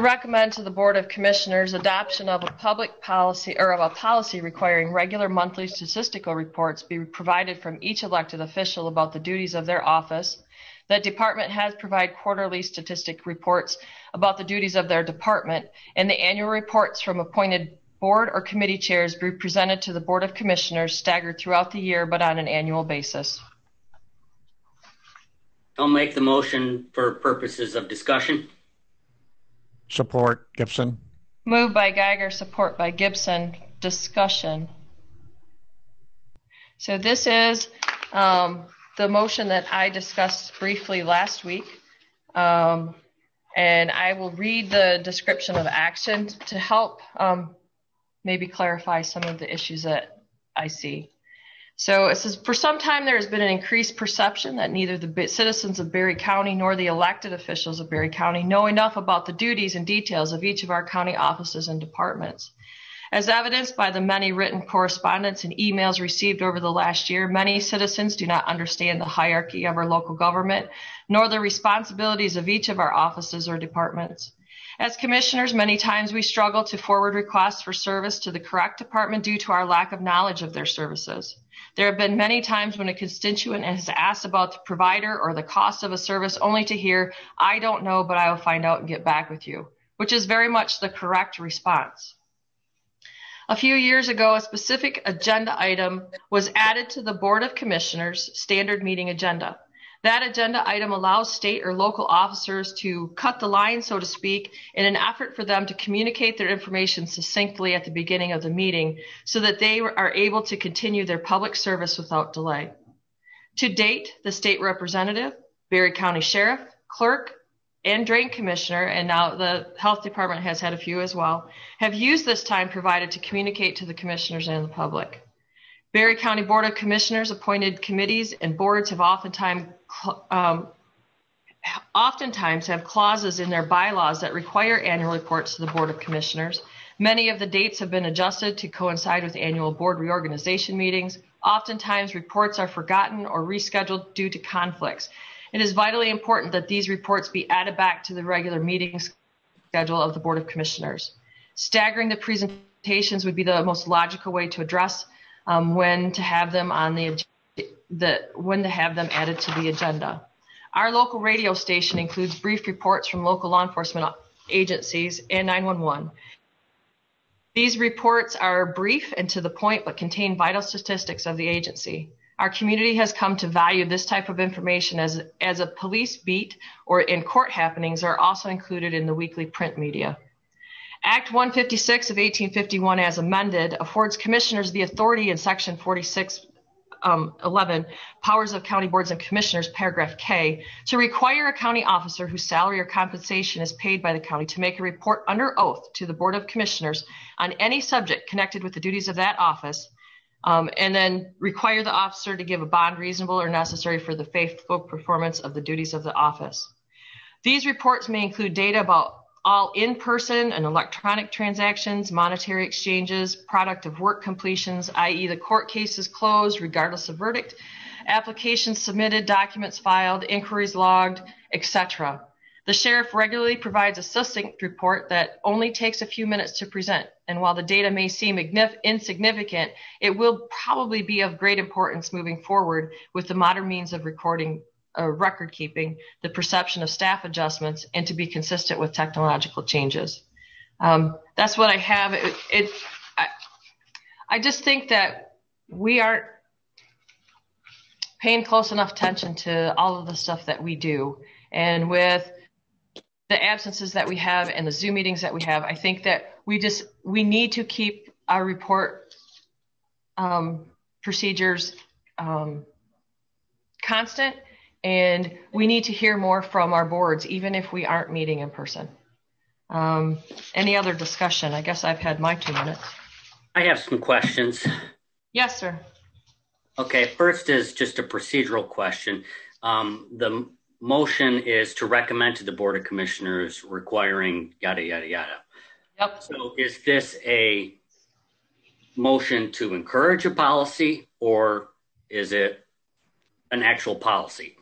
recommend to the Board of Commissioners adoption of a public policy or of a policy requiring regular monthly statistical reports be provided from each elected official about the duties of their office. That department heads provide quarterly statistic reports about the duties of their department, and the annual reports from appointed board or committee chairs be presented to the Board of Commissioners staggered throughout the year but on an annual basis. I'll make the motion for purposes of discussion. Support, Gibson. Moved by Geiger, support by Gibson. Discussion. So this is the motion that I discussed briefly last week. And I will read the description of action to help maybe clarify some of the issues that I see. So it says, for some time there has been an increased perception that neither the citizens of Berry County nor the elected officials of Berry County know enough about the duties and details of each of our county offices and departments. As evidenced by the many written correspondence and emails received over the last year, many citizens do not understand the hierarchy of our local government, nor the responsibilities of each of our offices or departments. As commissioners, many times we struggle to forward requests for service to the correct department due to our lack of knowledge of their services. There have been many times when a constituent has asked about the provider or the cost of a service only to hear, "I don't know, but I will find out and get back with you," which is very much the correct response. A few years ago, a specific agenda item was added to the Board of Commissioners standard meeting agenda. That agenda item allows state or local officers to cut the line, so to speak, in an effort for them to communicate their information succinctly at the beginning of the meeting so that they are able to continue their public service without delay. To date, the state representative, Berry County Sheriff, Clerk, and Drain Commissioner, and now the Health Department has had a few as well, have used this time provided to communicate to the commissioners and the public. Berry County Board of Commissioners appointed committees and boards have oftentimes have clauses in their bylaws that require annual reports to the Board of Commissioners. Many of the dates have been adjusted to coincide with annual board reorganization meetings. Oftentimes reports are forgotten or rescheduled due to conflicts. It is vitally important that these reports be added back to the regular meeting schedule of the Board of Commissioners. Staggering the presentations would be the most logical way to address when to have them on when to have them added to the agenda. Our local radio station includes brief reports from local law enforcement agencies and 911. These reports are brief and to the point, but contain vital statistics of the agency. Our community has come to value this type of information as a police beat or in court happenings are also included in the weekly print media. Act 156 of 1851 as amended affords commissioners the authority in section 4611, powers of county boards and commissioners, paragraph K, to require a county officer whose salary or compensation is paid by the county to make a report under oath to the Board of Commissioners on any subject connected with the duties of that office, and then require the officer to give a bond reasonable or necessary for the faithful performance of the duties of the office. These reports may include data about all in-person and electronic transactions, monetary exchanges, product of work completions, i.e. the court case is closed regardless of verdict, applications submitted, documents filed, inquiries logged, etc. The sheriff regularly provides a succinct report that only takes a few minutes to present, and while the data may seem insignificant, it will probably be of great importance moving forward with the modern means of recording record keeping, the perception of staff adjustments, and to be consistent with technological changes. That's what I have. I just think that we aren't paying close enough attention to all of the stuff that we do. And with the absences that we have and the Zoom meetings that we have, I think that we need to keep our report procedures constant. And we need to hear more from our boards, even if we aren't meeting in person. Any other discussion? I guess I've had my 2 minutes. I have some questions. Yes, sir. Okay, first is just a procedural question. The motion is to recommend to the Board of Commissioners requiring yada, yada, yada. Yep. So is this a motion to encourage a policy, or is it an actual policy?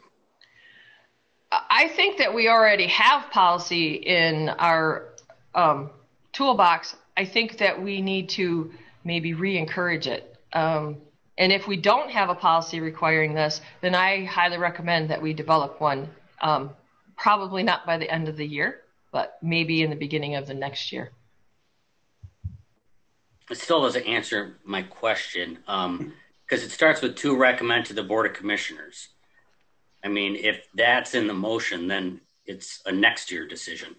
I think that we already have policy in our toolbox. I think that we need to maybe re-encourage it. And if we don't have a policy requiring this, then I highly recommend that we develop one, probably not by the end of the year, but maybe in the beginning of the next year. It still doesn't answer my question, because it starts with to recommend to the Board of Commissioners. I mean, if that's in the motion, then it's a next year decision.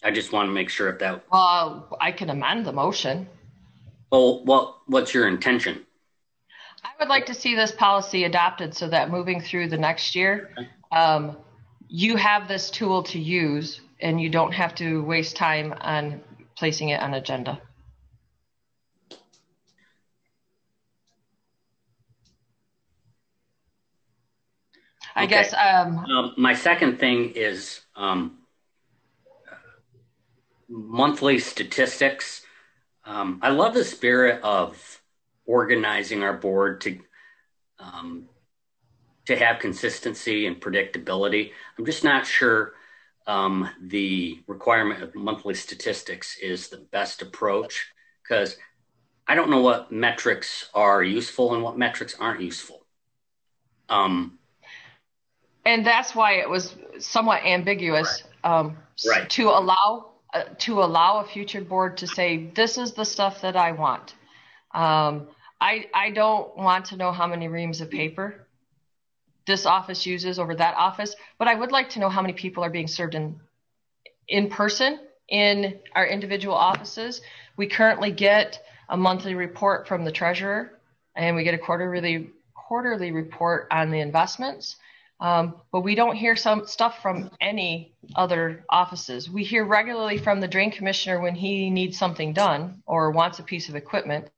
I just want to make sure if that. I can amend the motion. Well, what's your intention? I would like to see this policy adopted so that moving through the next year, you have this tool to use and you don't have to waste time on placing it on agenda. I guess. My second thing is monthly statistics. I love the spirit of organizing our board to have consistency and predictability. I'm just not sure the requirement of monthly statistics is the best approach, because I don't know what metrics are useful and what metrics aren't useful. And that's why it was somewhat ambiguous Right. to allow a future board to say, this is the stuff that I want. I don't want to know how many reams of paper this office uses over that office, but I would like to know how many people are being served in person in our individual offices. We currently get a monthly report from the treasurer, and we get a quarterly report on the investments. But we don't hear some stuff from any other offices. We hear regularly from the drain commissioner when he needs something done or wants a piece of equipment,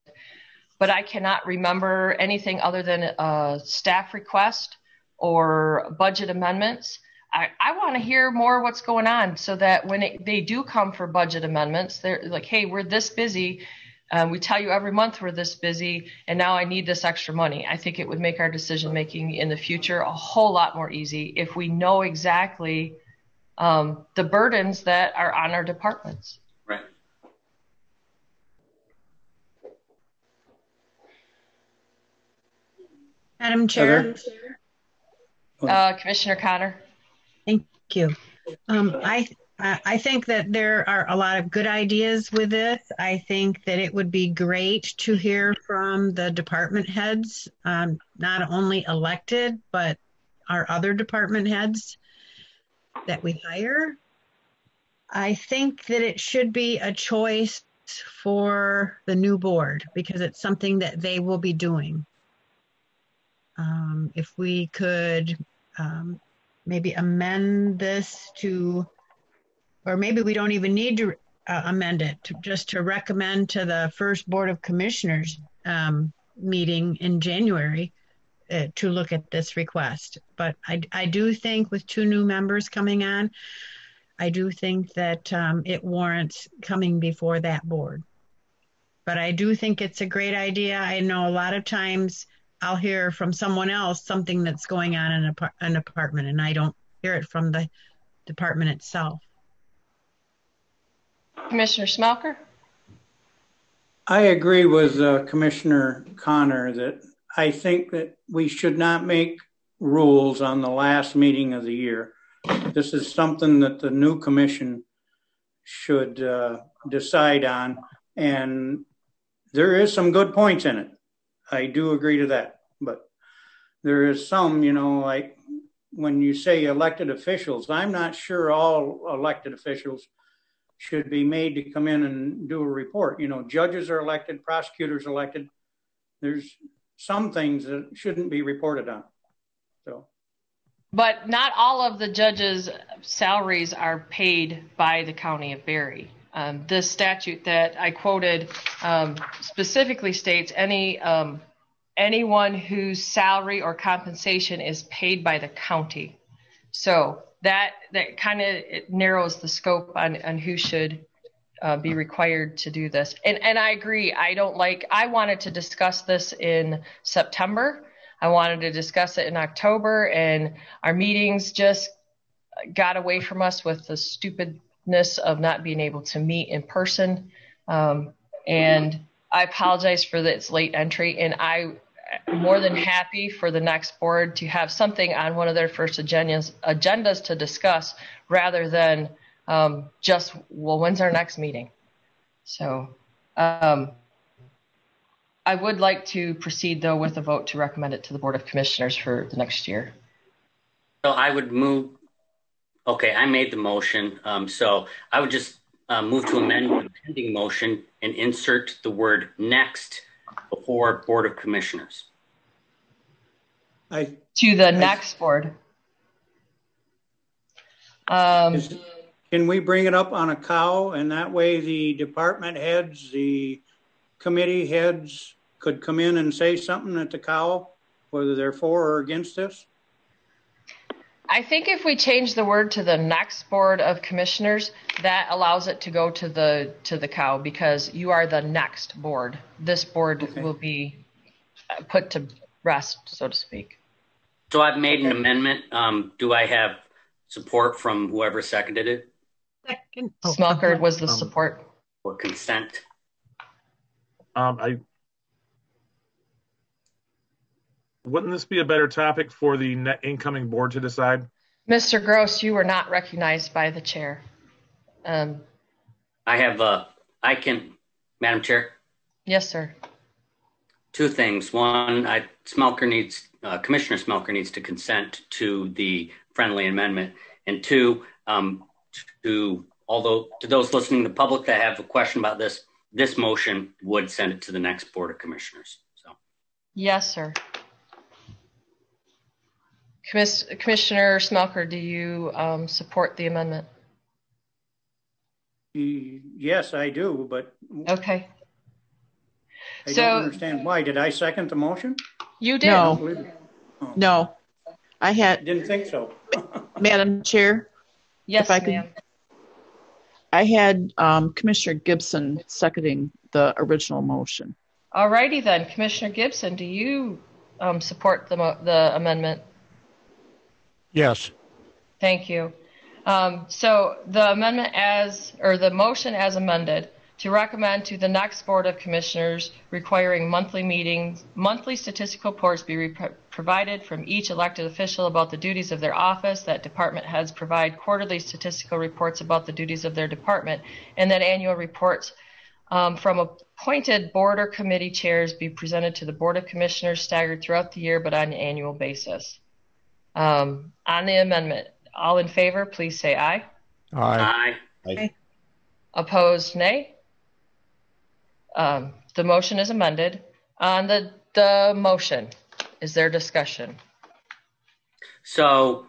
but I cannot remember anything other than a staff request or budget amendments. I want to hear more what's going on so that when they do come for budget amendments, they're like, hey, we're this busy. We tell you every month we're this busy, and now I need this extra money. I think it would make our decision making in the future a whole lot more easy if we know exactly the burdens that are on our departments. Right. Madam Chair. Commissioner Connor. Thank you. I think that there are a lot of good ideas with this. I think that it would be great to hear from the department heads, not only elected, but our other department heads that we hire. I think that it should be a choice for the new board because it's something that they will be doing. If we could maybe amend this to, or maybe we don't even need to amend it, just to recommend to the first Board of Commissioners meeting in January to look at this request. But I do think with 2 new members coming on, I do think that it warrants coming before that board. But I do think it's a great idea. I know a lot of times I'll hear from someone else something that's going on in an apartment, and I don't hear it from the department itself. Commissioner Smelker? I agree with Commissioner Connor that I think that we should not make rules on the last meeting of the year. This is something that the new commission should decide on, and there is some good points in it. I do agree to that, but there is some, like when you say elected officials, I'm not sure all elected officials should be made to come in and do a report. Judges are elected, prosecutors elected. There's some things that shouldn't be reported on. But not all of the judges' salaries are paid by the County of Berry. This statute that I quoted specifically states anyone whose salary or compensation is paid by the county. So that kind of narrows the scope on who should be required to do this. And I agree. I wanted to discuss this in September. I wanted to discuss it in October, and our meetings just got away from us with the stupidness of not being able to meet in person. And I apologize for its late entry, and I'm more than happy for the next board to have something on one of their first agendas to discuss rather than just, when's our next meeting? So I would like to proceed, though, with a vote to recommend it to the Board of Commissioners for the next year. So I would move Okay, I made the motion. So I would just move to amend the pending motion and insert the word next before Board of Commissioners. To the next board. Can we bring it up on a cow, and that way the department heads, the committee heads could come in and say something at the cow, whether they're for or against this? I think if we change the word to the next Board of Commissioners, that allows it to go to the cow, because you are the next board. This board will be put to rest, so to speak. So I've made an amendment. Do I have support from whoever seconded it? Second. Smelker was the support. Or consent? Wouldn't this be a better topic for the incoming board to decide? Mr. Gross, you were not recognized by the chair. Madam Chair? Yes, sir. Two things. One, Commissioner Smelker needs to consent to the friendly amendment. And two, to those listening to the public that have a question about this motion would send it to the next Board of Commissioners. So. Yes, sir. Commissioner Smelker, do you support the amendment? Yes, I do, but okay. I don't understand why. Did I second the motion? You did. No, I didn't think so. Madam Chair. Yes, ma'am. I had Commissioner Gibson seconding the original motion. All righty then, Commissioner Gibson, do you support the amendment? Yes. Thank you. So the amendment the motion as amended to recommend to the next Board of Commissioners requiring monthly statistical reports be provided from each elected official about the duties of their office, that department heads provide quarterly statistical reports about the duties of their department, and that annual reports from appointed board or committee chairs be presented to the Board of Commissioners staggered throughout the year but on an annual basis. On the amendment, all in favor, please say aye. Aye. Aye. Opposed, nay. The motion is amended. On the motion, is there discussion? So,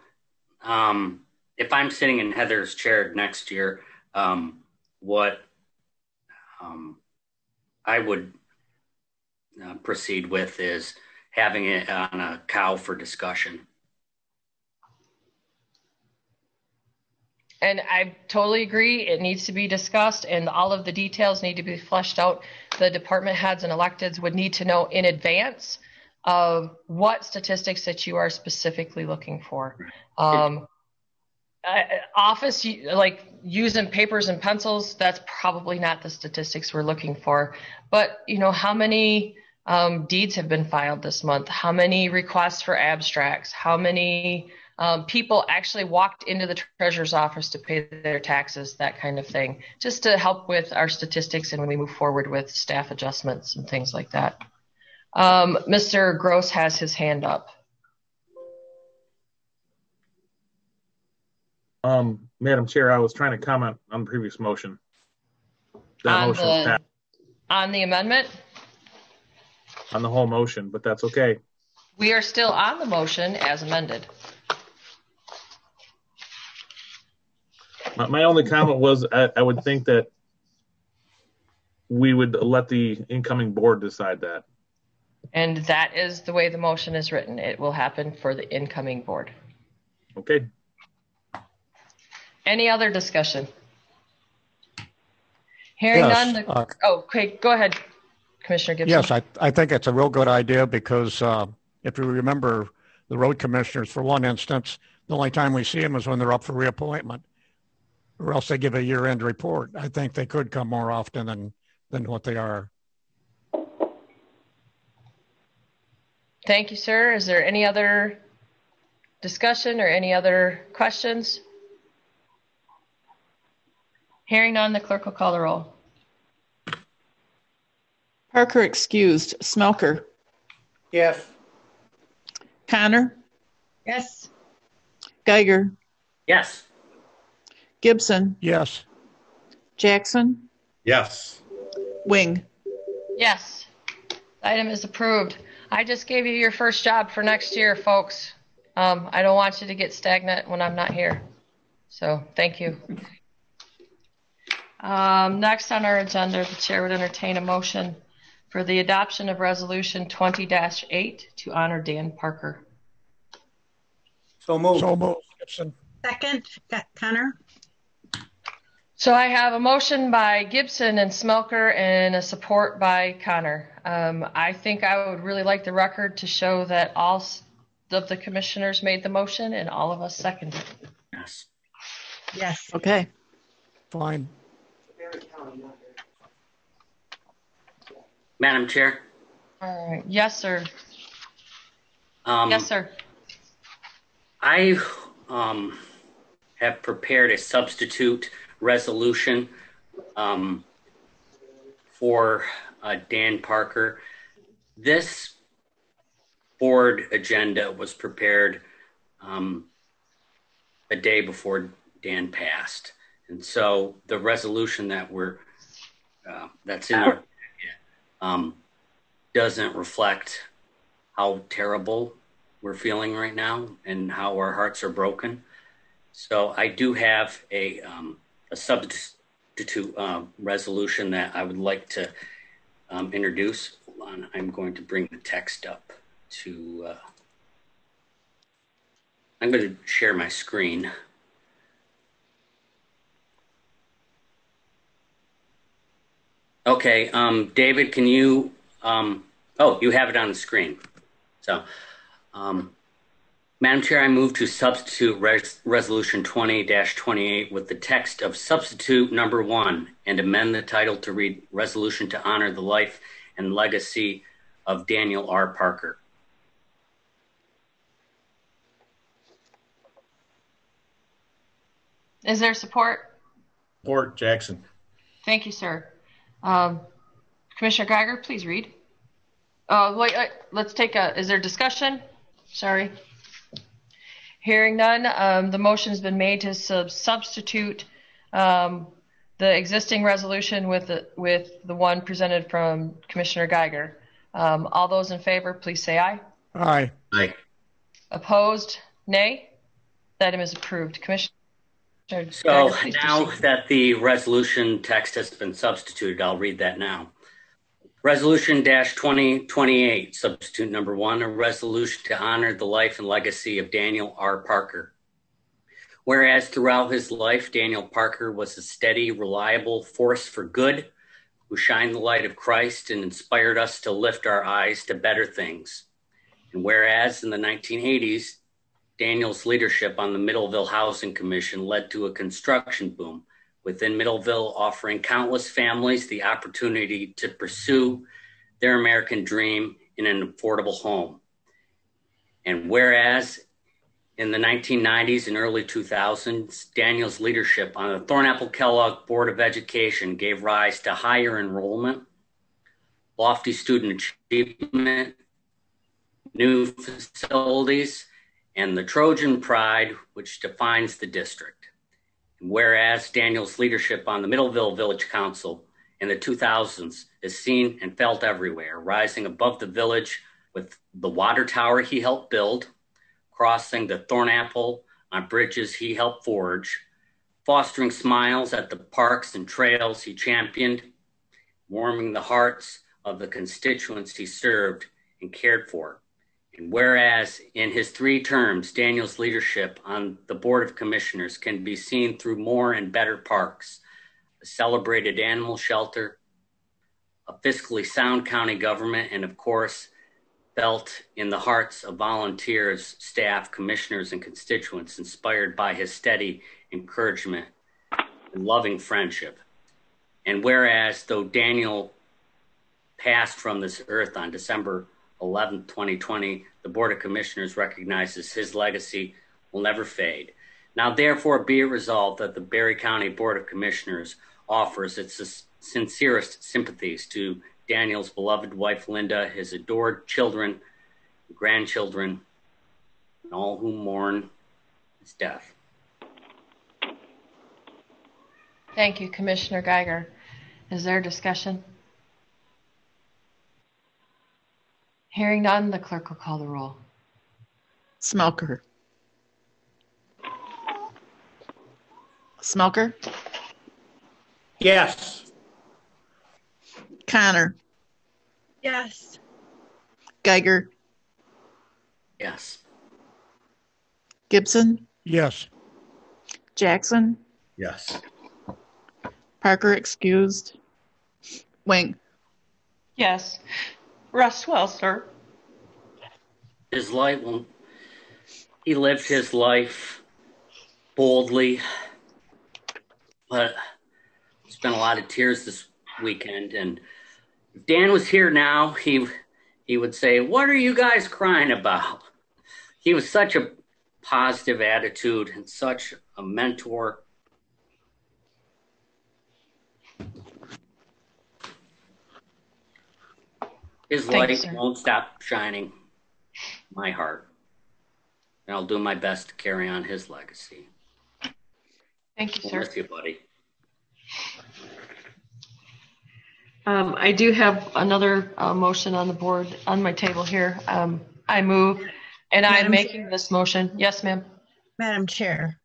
if I'm sitting in Heather's chair next year, what I would proceed with is having it on a cow for discussion. And I totally agree. It needs to be discussed, and all of the details need to be fleshed out. The department heads and electeds would need to know in advance of what statistics that you are specifically looking for. Office, like using papers and pencils, that's probably not the statistics we're looking for. But, how many deeds have been filed this month? How many requests for abstracts? How many people actually walked into the treasurer's office to pay their taxes, that kind of thing, just to help with our statistics and when we move forward with staff adjustments and things like that. Mr. Gross has his hand up. Madam Chair, I was trying to comment on the previous motion. On the amendment? On the whole motion, but that's okay. We are still on the motion as amended. My only comment was I would think that we would let the incoming board decide that. And that is the way the motion is written. It will happen for the incoming board. Okay. Any other discussion? Hearing none. Okay, go ahead, Commissioner Gibson. Yes, I think it's a real good idea because if you remember the road commissioners, for one instance, the only time we see them is when they're up for reappointment, or else they give a year-end report. I think they could come more often than what they are. Thank you, sir. Is there any other discussion or any other questions? Hearing none, the clerk will call the roll. Parker excused. Smelker. Yes. Connor. Yes. Geiger. Yes. Gibson, Yes. Jackson, Yes. Wing. Yes. The item is approved. I just gave you your first job for next year, folks. I don't want you to get stagnant when I'm not here. So thank you. Next on our agenda, the chair would entertain a motion for the adoption of Resolution 20-8 to honor Dan Parker. So moved. So moved. Gibson. Second, Connor. So I have a motion by Gibson and Smelker and a support by Connor. I think I would really like the record to show that all of the commissioners made the motion and all of us seconded. Yes. Yes. Okay. Fine. Madam Chair. All right. Yes, sir. Yes, sir. I have prepared a substitute resolution for Dan Parker. This board agenda was prepared a day before Dan passed, and so the resolution that that's in our doesn't reflect how terrible we're feeling right now and how our hearts are broken. So I do have a substitute resolution that I would like to introduce. Hold on, I'm going to bring the text up to. I'm going to share my screen. Okay, David, can you? Oh, you have it on the screen. So, Madam Chair, I move to substitute Resolution 20-28 with the text of substitute number 1 and amend the title to read Resolution to honor the life and legacy of Daniel R. Parker. Is there support? Support, Jackson. Thank you, sir. Commissioner Geiger, please read. Wait, let's take is there discussion? Sorry. Hearing none, the motion's been made to substitute the existing resolution with the one presented from Commissioner Geiger. All those in favor, please say aye. Aye. Aye. Opposed, nay. The item is approved. Commissioner So Geiger, now proceed. that the resolution text has been substituted, I'll read that now. Resolution 2028, substitute number 1, a resolution to honor the life and legacy of Daniel R. Parker. Whereas throughout his life, Daniel Parker was a steady, reliable force for good who shined the light of Christ and inspired us to lift our eyes to better things. And whereas in the 1980s, Daniel's leadership on the Middleville Housing Commission led to a construction boom within Middleville, offering countless families the opportunity to pursue their American dream in an affordable home. And whereas in the 1990s and early 2000s, Daniel's leadership on the Thornapple Kellogg Board of Education gave rise to higher enrollment, lofty student achievement, new facilities, and the Trojan pride, which defines the district. Whereas Daniel's leadership on the Middleville Village Council in the 2000s is seen and felt everywhere, rising above the village with the water tower he helped build, crossing the Thornapple on bridges he helped forge, fostering smiles at the parks and trails he championed, warming the hearts of the constituents he served and cared for. And whereas in his 3 terms, Daniel's leadership on the Board of Commissioners can be seen through more and better parks, a celebrated animal shelter, a fiscally sound county government, and of course, felt in the hearts of volunteers, staff, commissioners, and constituents inspired by his steady encouragement and loving friendship. And whereas though Daniel passed from this earth on December 11, 2020, the Board of Commissioners recognizes his legacy will never fade. Now, therefore, be it resolved that the Barry County Board of Commissioners offers its sincerest sympathies to Daniel's beloved wife, Linda, his adored children, grandchildren, and all who mourn his death. Thank you, Commissioner Geiger. Is there discussion? Hearing none, the clerk will call the roll. Smelker. Smelker? Yes. Connor? Yes. Geiger? Yes. Gibson? Yes. Jackson? Yes. Parker excused. Wing? Yes. Russ Welser. His life, he lived his life boldly, but spent a lot of tears this weekend. And if Dan was here now, he would say, "What are you guys crying about?" He was such a positive attitude and such a mentor. His light won't stop shining in my heart. And I'll do my best to carry on his legacy. Thank you, sir. With you, buddy. I do have another motion on the board on my table here. I move, and I'm making this motion. Yes, ma'am. Madam Chair,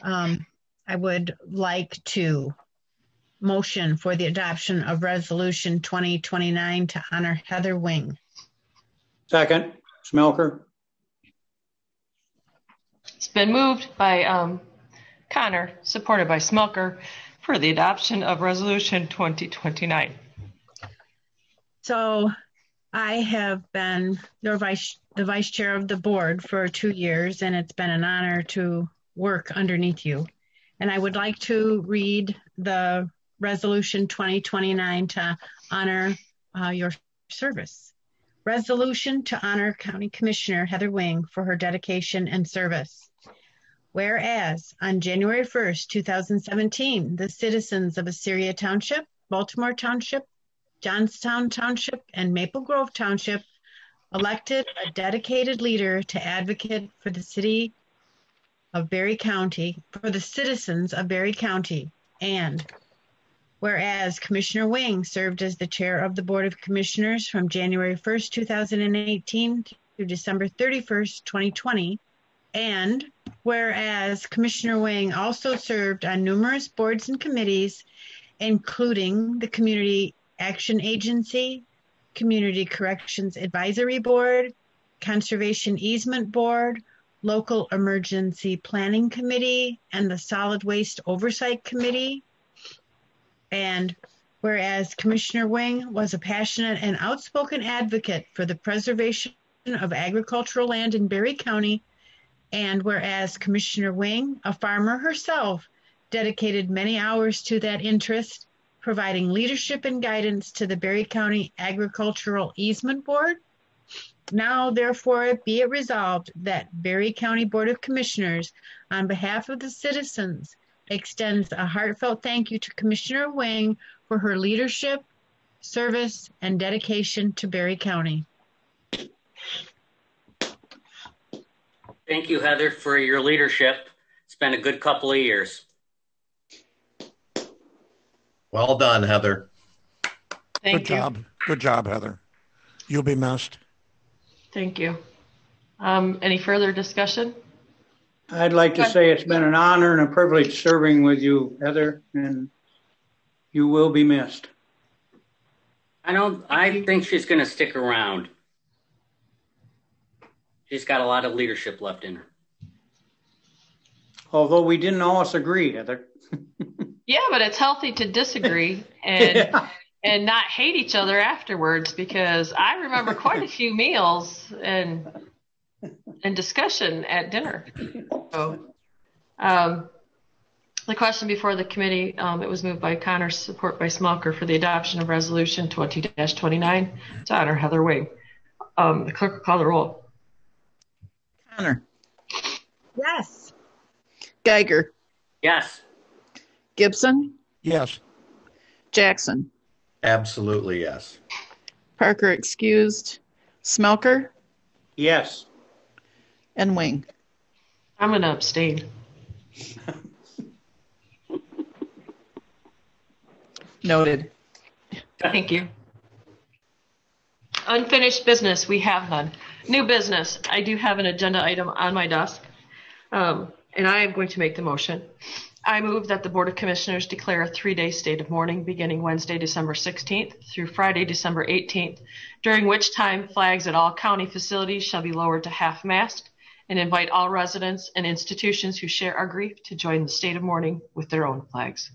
I would like to motion for the adoption of Resolution 2029 to honor Heather Wing. Second, Smelker. It's been moved by Connor, supported by Smelker, for the adoption of Resolution 2029. So I have been the vice chair of the board for 2 years, and it's been an honor to work underneath you. And I would like to read the Resolution 2029 to honor your service. Resolution to honor County Commissioner Heather Wing for her dedication and service. Whereas on January 1st, 2017, the citizens of Assyria Township, Baltimore Township, Johnstown Township, and Maple Grove Township elected a dedicated leader to advocate for the city of Berry County, for the citizens of Berry County. And whereas Commissioner Wing served as the chair of the Board of Commissioners from January 1st, 2018 to December 31st, 2020, and whereas Commissioner Wing also served on numerous boards and committees, including the Community Action Agency, Community Corrections Advisory Board, Conservation Easement Board, Local Emergency Planning Committee, and the Solid Waste Oversight Committee. And whereas Commissioner Wing was a passionate and outspoken advocate for the preservation of agricultural land in Berry County, and whereas Commissioner Wing, a farmer herself, dedicated many hours to that interest, providing leadership and guidance to the Berry County Agricultural Easement Board. Now, therefore, be it resolved that Berry County Board of Commissioners, on behalf of the citizens, extends a heartfelt thank you to Commissioner Wing for her leadership, service, and dedication to Berry County. Thank you, Heather, for your leadership. It's been a good couple of years. Well done, Heather. Thank you. Good job, Heather. You'll be missed. Thank you. Any further discussion? I'd like to say it's been an honor and a privilege serving with you, Heather, and you will be missed. I think she's going to stick around. She's got a lot of leadership left in her. Although we didn't always agree, Heather. Yeah, but it's healthy to disagree and and not hate each other afterwards, because I remember quite a few meals and discussion at dinner. So, the question before the committee, it was moved by Connor, support by Smelker, for the adoption of Resolution 20-29 to honor Heather Wing. The clerk will call the roll. Connor. Yes. Geiger. Yes. Gibson. Yes. Jackson. Absolutely yes. Parker excused. Smelker. Yes. And Wing. I'm going to abstain. Noted. Thank you. Unfinished business, we have none. New business, I do have an agenda item on my desk, and I am going to make the motion. I move that the Board of Commissioners declare a 3-day state of mourning beginning Wednesday, December 16th through Friday, December 18th, during which time flags at all county facilities shall be lowered to half-mast, and invite all residents and institutions who share our grief to join the state of mourning with their own flags.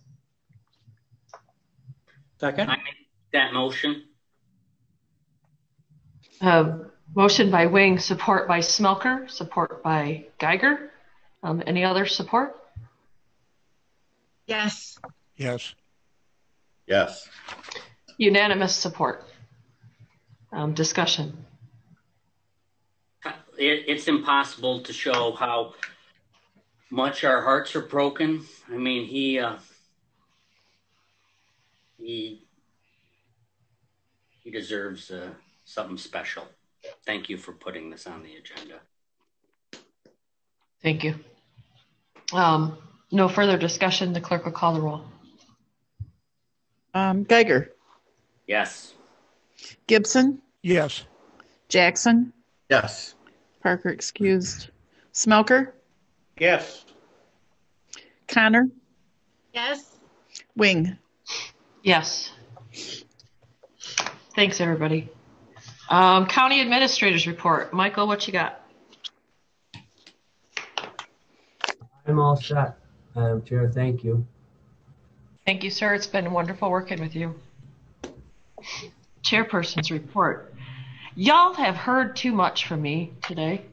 Second. I make that motion. Motion by Wing, support by Smelker, support by Geiger. Any other support? Yes. Yes. Yes. Unanimous support. Discussion. It's impossible to show how much our hearts are broken. I mean, he deserves something special. Thank you for putting this on the agenda. Thank you. No further discussion. The clerk will call the roll. Geiger. Yes. Gibson. Yes. Jackson. Yes. Parker excused. Smelker. Yes. Connor. Yes. Wing. Yes. Thanks, everybody. County Administrator's Report. Michael, what you got? I'm all set, Madam Chair. Thank you. Thank you, sir. It's been wonderful working with you. Chairperson's Report. Y'all have heard too much from me today.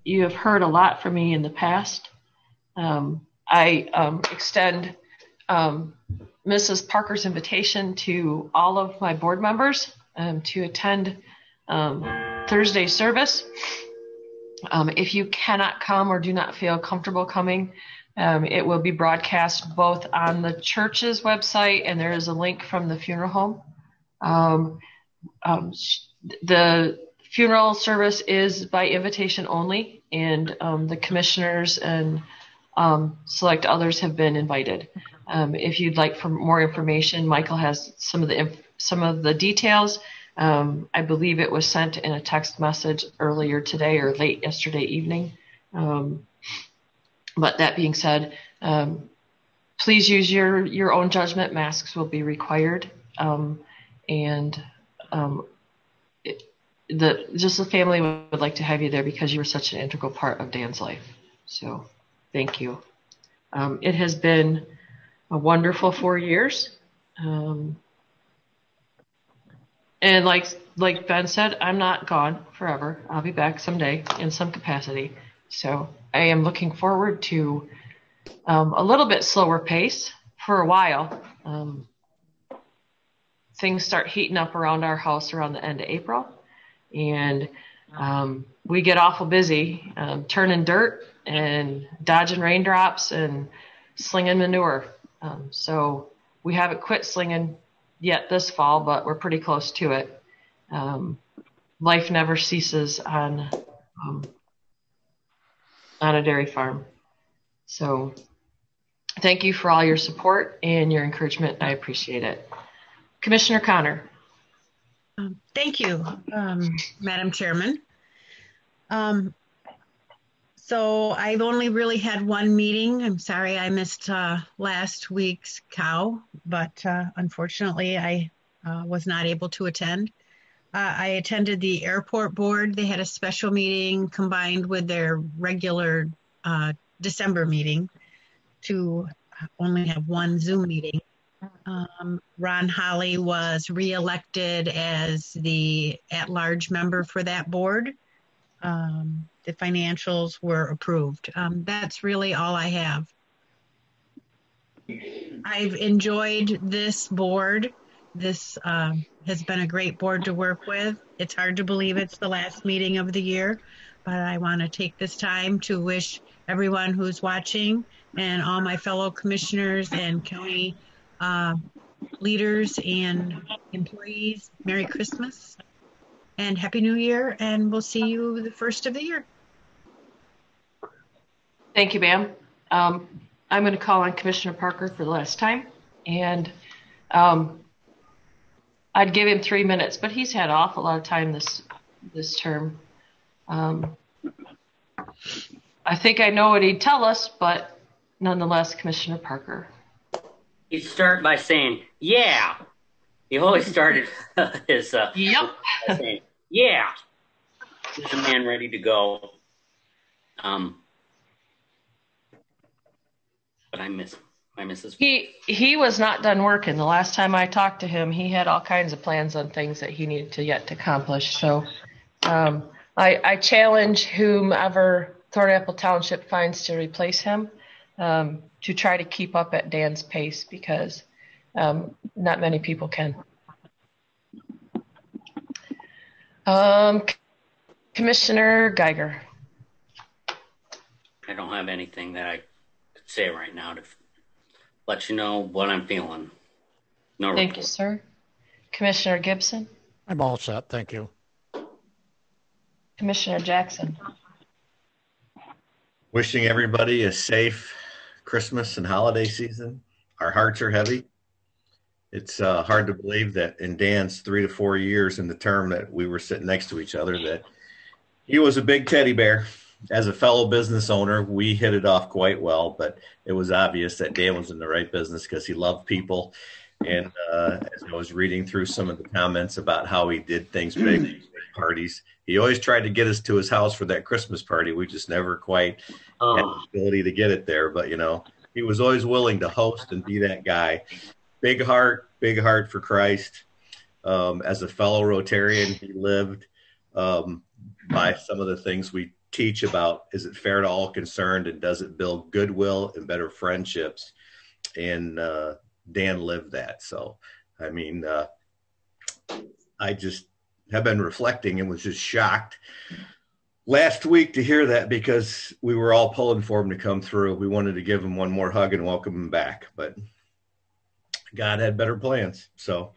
You have heard a lot from me in the past. I extend Mrs. Parker's invitation to all of my board members to attend Thursday service. If you cannot come or do not feel comfortable coming, it will be broadcast both on the church's website, and there is a link from the funeral home. The funeral service is by invitation only, and the commissioners and select others have been invited. If you'd like for more information, Michael has some of the details. I believe it was sent in a text message earlier today or late yesterday evening. But that being said, please use your own judgment. Masks will be required, and the family would like to have you there because you were such an integral part of Dan's life. So, thank you. It has been a wonderful 4 years. And like Ben said, I'm not gone forever. I'll be back someday in some capacity. So I am looking forward to a little bit slower pace for a while. Things start heating up around our house around the end of April. And we get awful busy turning dirt and dodging raindrops and slinging manure. So we haven't quit slinging yet this fall, but we're pretty close to it. Life never ceases on a dairy farm. So thank you for all your support and your encouragement. I appreciate it. Commissioner Connor. Thank you, Madam Chairman. So I've only really had one meeting. I'm sorry I missed last week's cow, but unfortunately I was not able to attend. I attended the airport board. They had a special meeting combined with their regular December meeting to only have one Zoom meeting. Ron Holly was reelected as the at-large member for that board. The financials were approved. That's really all I have. I've enjoyed this board. This has been a great board to work with. It's hard to believe it's the last meeting of the year, but I want to take this time to wish everyone who's watching and all my fellow commissioners and county leaders and employees Merry Christmas and Happy New Year, and we'll see you the first of the year. Thank you, ma'am. I'm going to call on Commissioner Parker for the last time, and I'd give him 3 minutes, but he's had an awful lot of time this term. I think I know what he'd tell us, but nonetheless, Commissioner Parker. He'd start by saying, yeah. He always started his yep. saying, yeah. He's a man ready to go. But I miss him. I miss his. He was not done working. The last time I talked to him, he had all kinds of plans on things that he needed to yet to accomplish. So I challenge whomever Thornapple Township finds to replace him to try to keep up at Dan's pace, because not many people can. Commissioner Geiger. I don't have anything that I could say right now to let you know what I'm feeling. No Thank report. you, sir. Commissioner Gibson. I'm all set. Thank you. Commissioner Jackson. Wishing everybody a safe Christmas and holiday season. Our hearts are heavy. It's hard to believe that in Dan's 3 to 4 years in the term that we were sitting next to each other, that he was a big teddy bear. As a fellow business owner, we hit it off quite well, but it was obvious that Dan was in the right business because he loved people. And as I was reading through some of the comments about how he did things big, big parties, he always tried to get us to his house for that Christmas party. We just never quite had the ability to get it there. But, you know, he was always willing to host and be that guy. Big heart for Christ. As a fellow Rotarian, he lived by some of the things we teach about. Is it fair to all concerned, and does it build goodwill and better friendships? And Dan lived that. So, I mean, I just have been reflecting and was just shocked last week to hear that, because we were all pulling for him to come through. We wanted to give him one more hug and welcome him back, but God had better plans. So,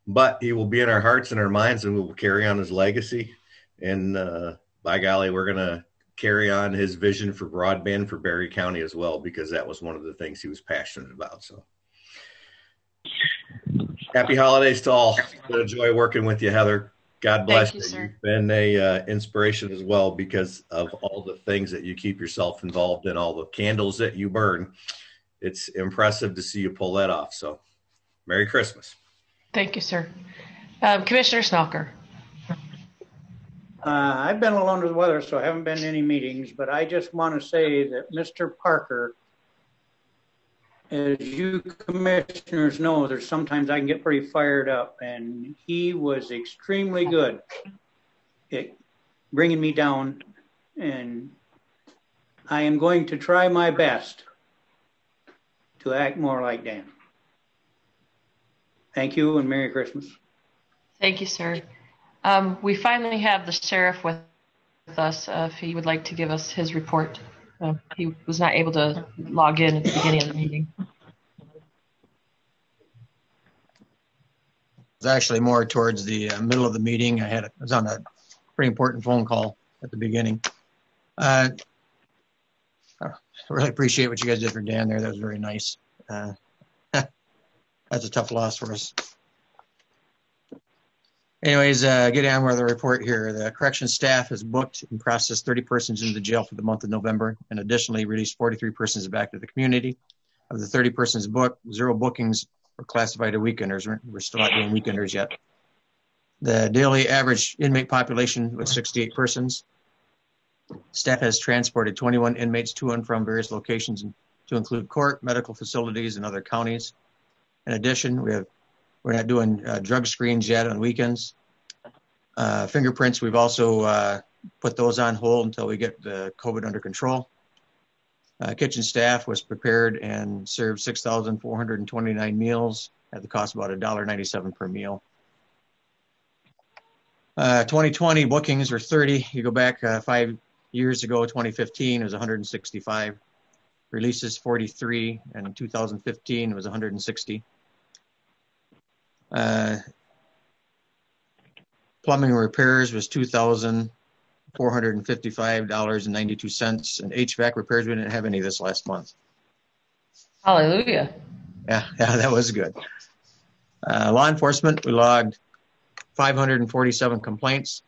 but he will be in our hearts and our minds, and we will carry on his legacy. And by golly, we're going to carry on his vision for broadband for Berry County as well, because that was one of the things he was passionate about. So happy holidays to all. It's been a joy working with you, Heather. God bless you. You've been a inspiration as well, because of all the things that you keep yourself involved in, all the candles that you burn. It's impressive to see you pull that off. So Merry Christmas. Thank you, sir. Commissioner Snelker. I've been a little under the weather, so I haven't been to any meetings, but I just want to say that Mr. Parker, as you commissioners know, there's sometimes I can get pretty fired up, and he was extremely good at bringing me down, and I am going to try my best to act more like Dan. Thank you, and Merry Christmas. Thank you, sir. We finally have the sheriff with us, if he would like to give us his report. He was not able to log in at the beginning of the meeting. It's actually more towards the middle of the meeting. I was on a pretty important phone call at the beginning. I really appreciate what you guys did for Dan there. That was very nice. That's a tough loss for us. Anyways, get on with the report here. The correction staff has booked and processed 30 persons into the jail for the month of November, and additionally released 43 persons back to the community. Of the 30 persons booked, 0 bookings were classified as weekenders. We're still not doing weekenders yet. The daily average inmate population was 68 persons. Staff has transported 21 inmates to and from various locations to include court, medical facilities, and other counties. In addition, we're not doing drug screens yet on weekends. Fingerprints, we've also put those on hold until we get the COVID under control. Kitchen staff was prepared and served 6,429 meals at the cost of about $1.97 per meal. 2020 bookings were 30. You go back 5 years ago, 2015, it was 165. Releases 43, and in 2015 it was 160. Plumbing repairs was $2,455.92, and HVAC repairs, we didn't have any this last month. Hallelujah. Yeah, that was good. Law enforcement, we logged 547 complaints.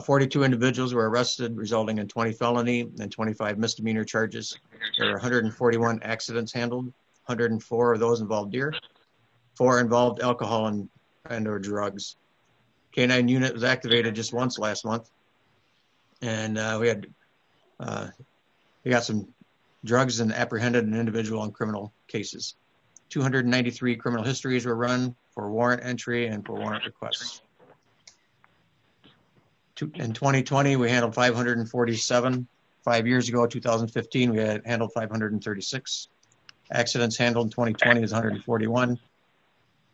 42 individuals were arrested, resulting in 20 felony and 25 misdemeanor charges. There were 141 accidents handled. 104 of those involved deer. 4 involved alcohol and or drugs. K-9 unit was activated just once last month. And we got some drugs and apprehended an individual on criminal cases. 293 criminal histories were run for warrant entry and for warrant requests. In 2020, we handled 547. 5 years ago, 2015, we had handled 536. Accidents handled in 2020 is 141.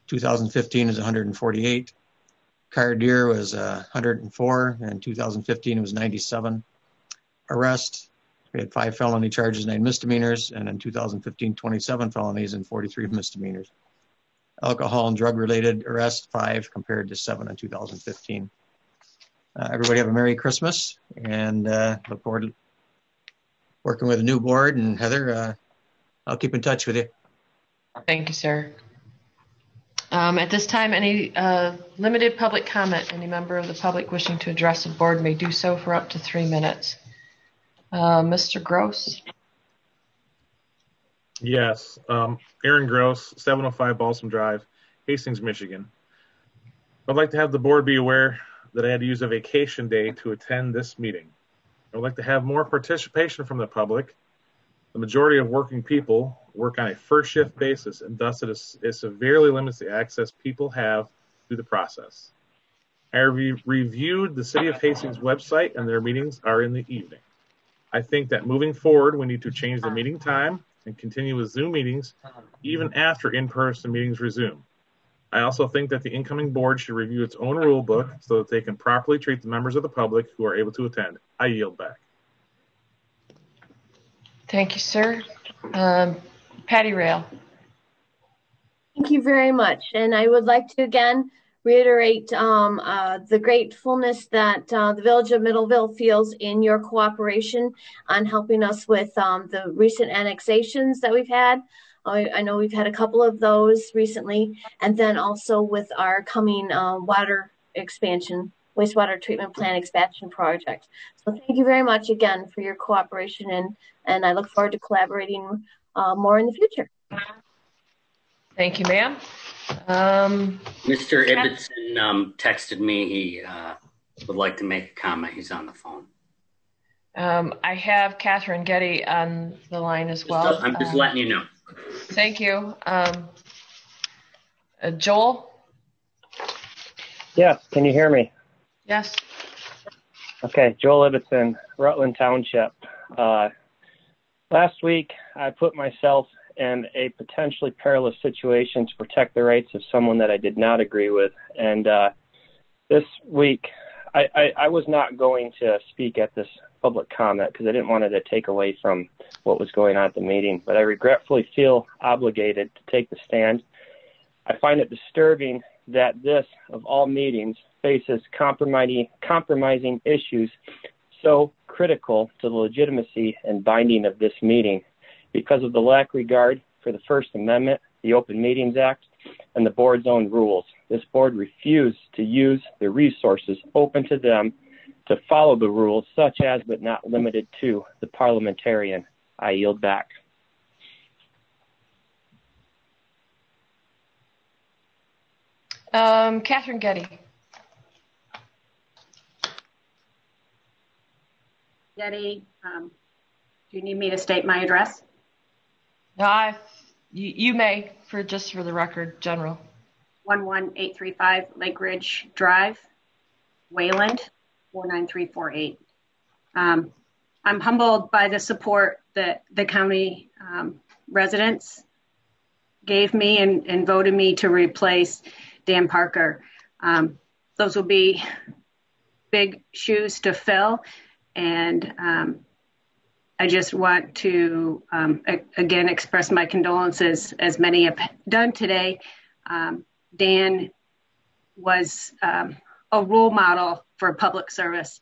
2015 is 148. Car deer was 104, and 2015 it was 97. Arrest, we had 5 felony charges, 9 misdemeanors, and in 2015, 27 felonies and 43 misdemeanors. Alcohol and drug-related arrests, 5 compared to 7 in 2015. Everybody have a Merry Christmas, and look forward to working with a new board. And Heather, I'll keep in touch with you. Thank you, sir. At this time, any limited public comment, any member of the public wishing to address the board may do so for up to 3 minutes. Mr. Gross? Yes. Aaron Gross, 705 Balsam Drive, Hastings, Michigan. I'd like to have the board be aware that I had to use a vacation day to attend this meeting. I would like to have more participation from the public. The majority of working people work on a first shift basis, and thus it severely limits the access people have through the process. I reviewed the City of Hastings website, and their meetings are in the evening. I think that moving forward, we need to change the meeting time and continue with Zoom meetings even after in-person meetings resume. I also think that the incoming board should review its own rule book so that they can properly treat the members of the public who are able to attend. I yield back. Thank you, sir. Patty Rail. Thank you very much. And I would like to again reiterate the gratefulness that the Village of Middleville feels in your cooperation on helping us with the recent annexations that we've had. I know we've had a couple of those recently, and then also with our coming water expansion, wastewater treatment plant expansion project. So thank you very much again for your cooperation, and I look forward to collaborating more in the future. Thank you, ma'am. Mr. Ibbotson texted me. He would like to make a comment. He's on the phone. I have Catherine Getty on the line as well. I'm just letting you know. Thank you. Joel? Yes, can you hear me? Yes. Okay, Joel Ibbotson, Rutland Township. Last week, I put myself in a potentially perilous situation to protect the rights of someone that I did not agree with. And this week, I was not going to speak at this public comment because I didn't want it to take away from what was going on at the meeting, but I regretfully feel obligated to take the stand. I find it disturbing that this, of all meetings, faces compromising issues so critical to the legitimacy and binding of this meeting because of the lack of regard for the First Amendment, the Open Meetings Act, and the board's own rules. This board refused to use the resources open to them to follow the rules, such as but not limited to the parliamentarian. I yield back. Catherine Getty. Getty, do you need me to state my address? No, you may, for the record, General. 11835 Lake Ridge Drive, Wayland, 49348. I'm humbled by the support that the county residents gave me and voted me to replace Dan Parker. Those will be big shoes to fill, and I just want to again express my condolences, as many have done today. Dan was a role model for public service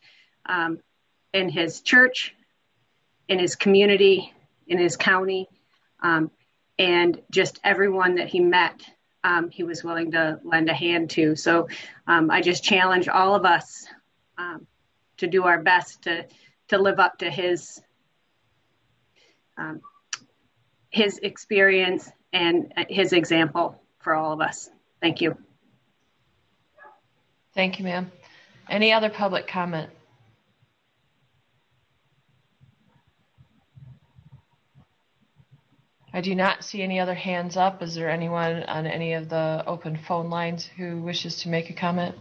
in his church, in his community, in his county, and just everyone that he met he was willing to lend a hand to. So I just challenge all of us to do our best to live up to his experience and his example for all of us. Thank you. Thank you, ma'am. Any other public comment? I do not see any other hands up. Is there anyone on any of the open phone lines who wishes to make a comment?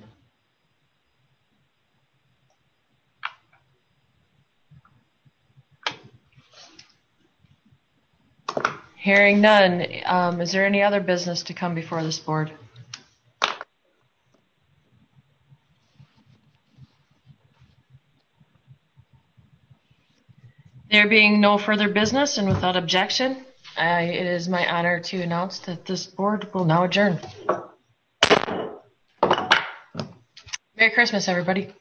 Hearing none, is there any other business to come before this board? There being no further business and without objection, it is my honor to announce that this board will now adjourn. Merry Christmas, everybody.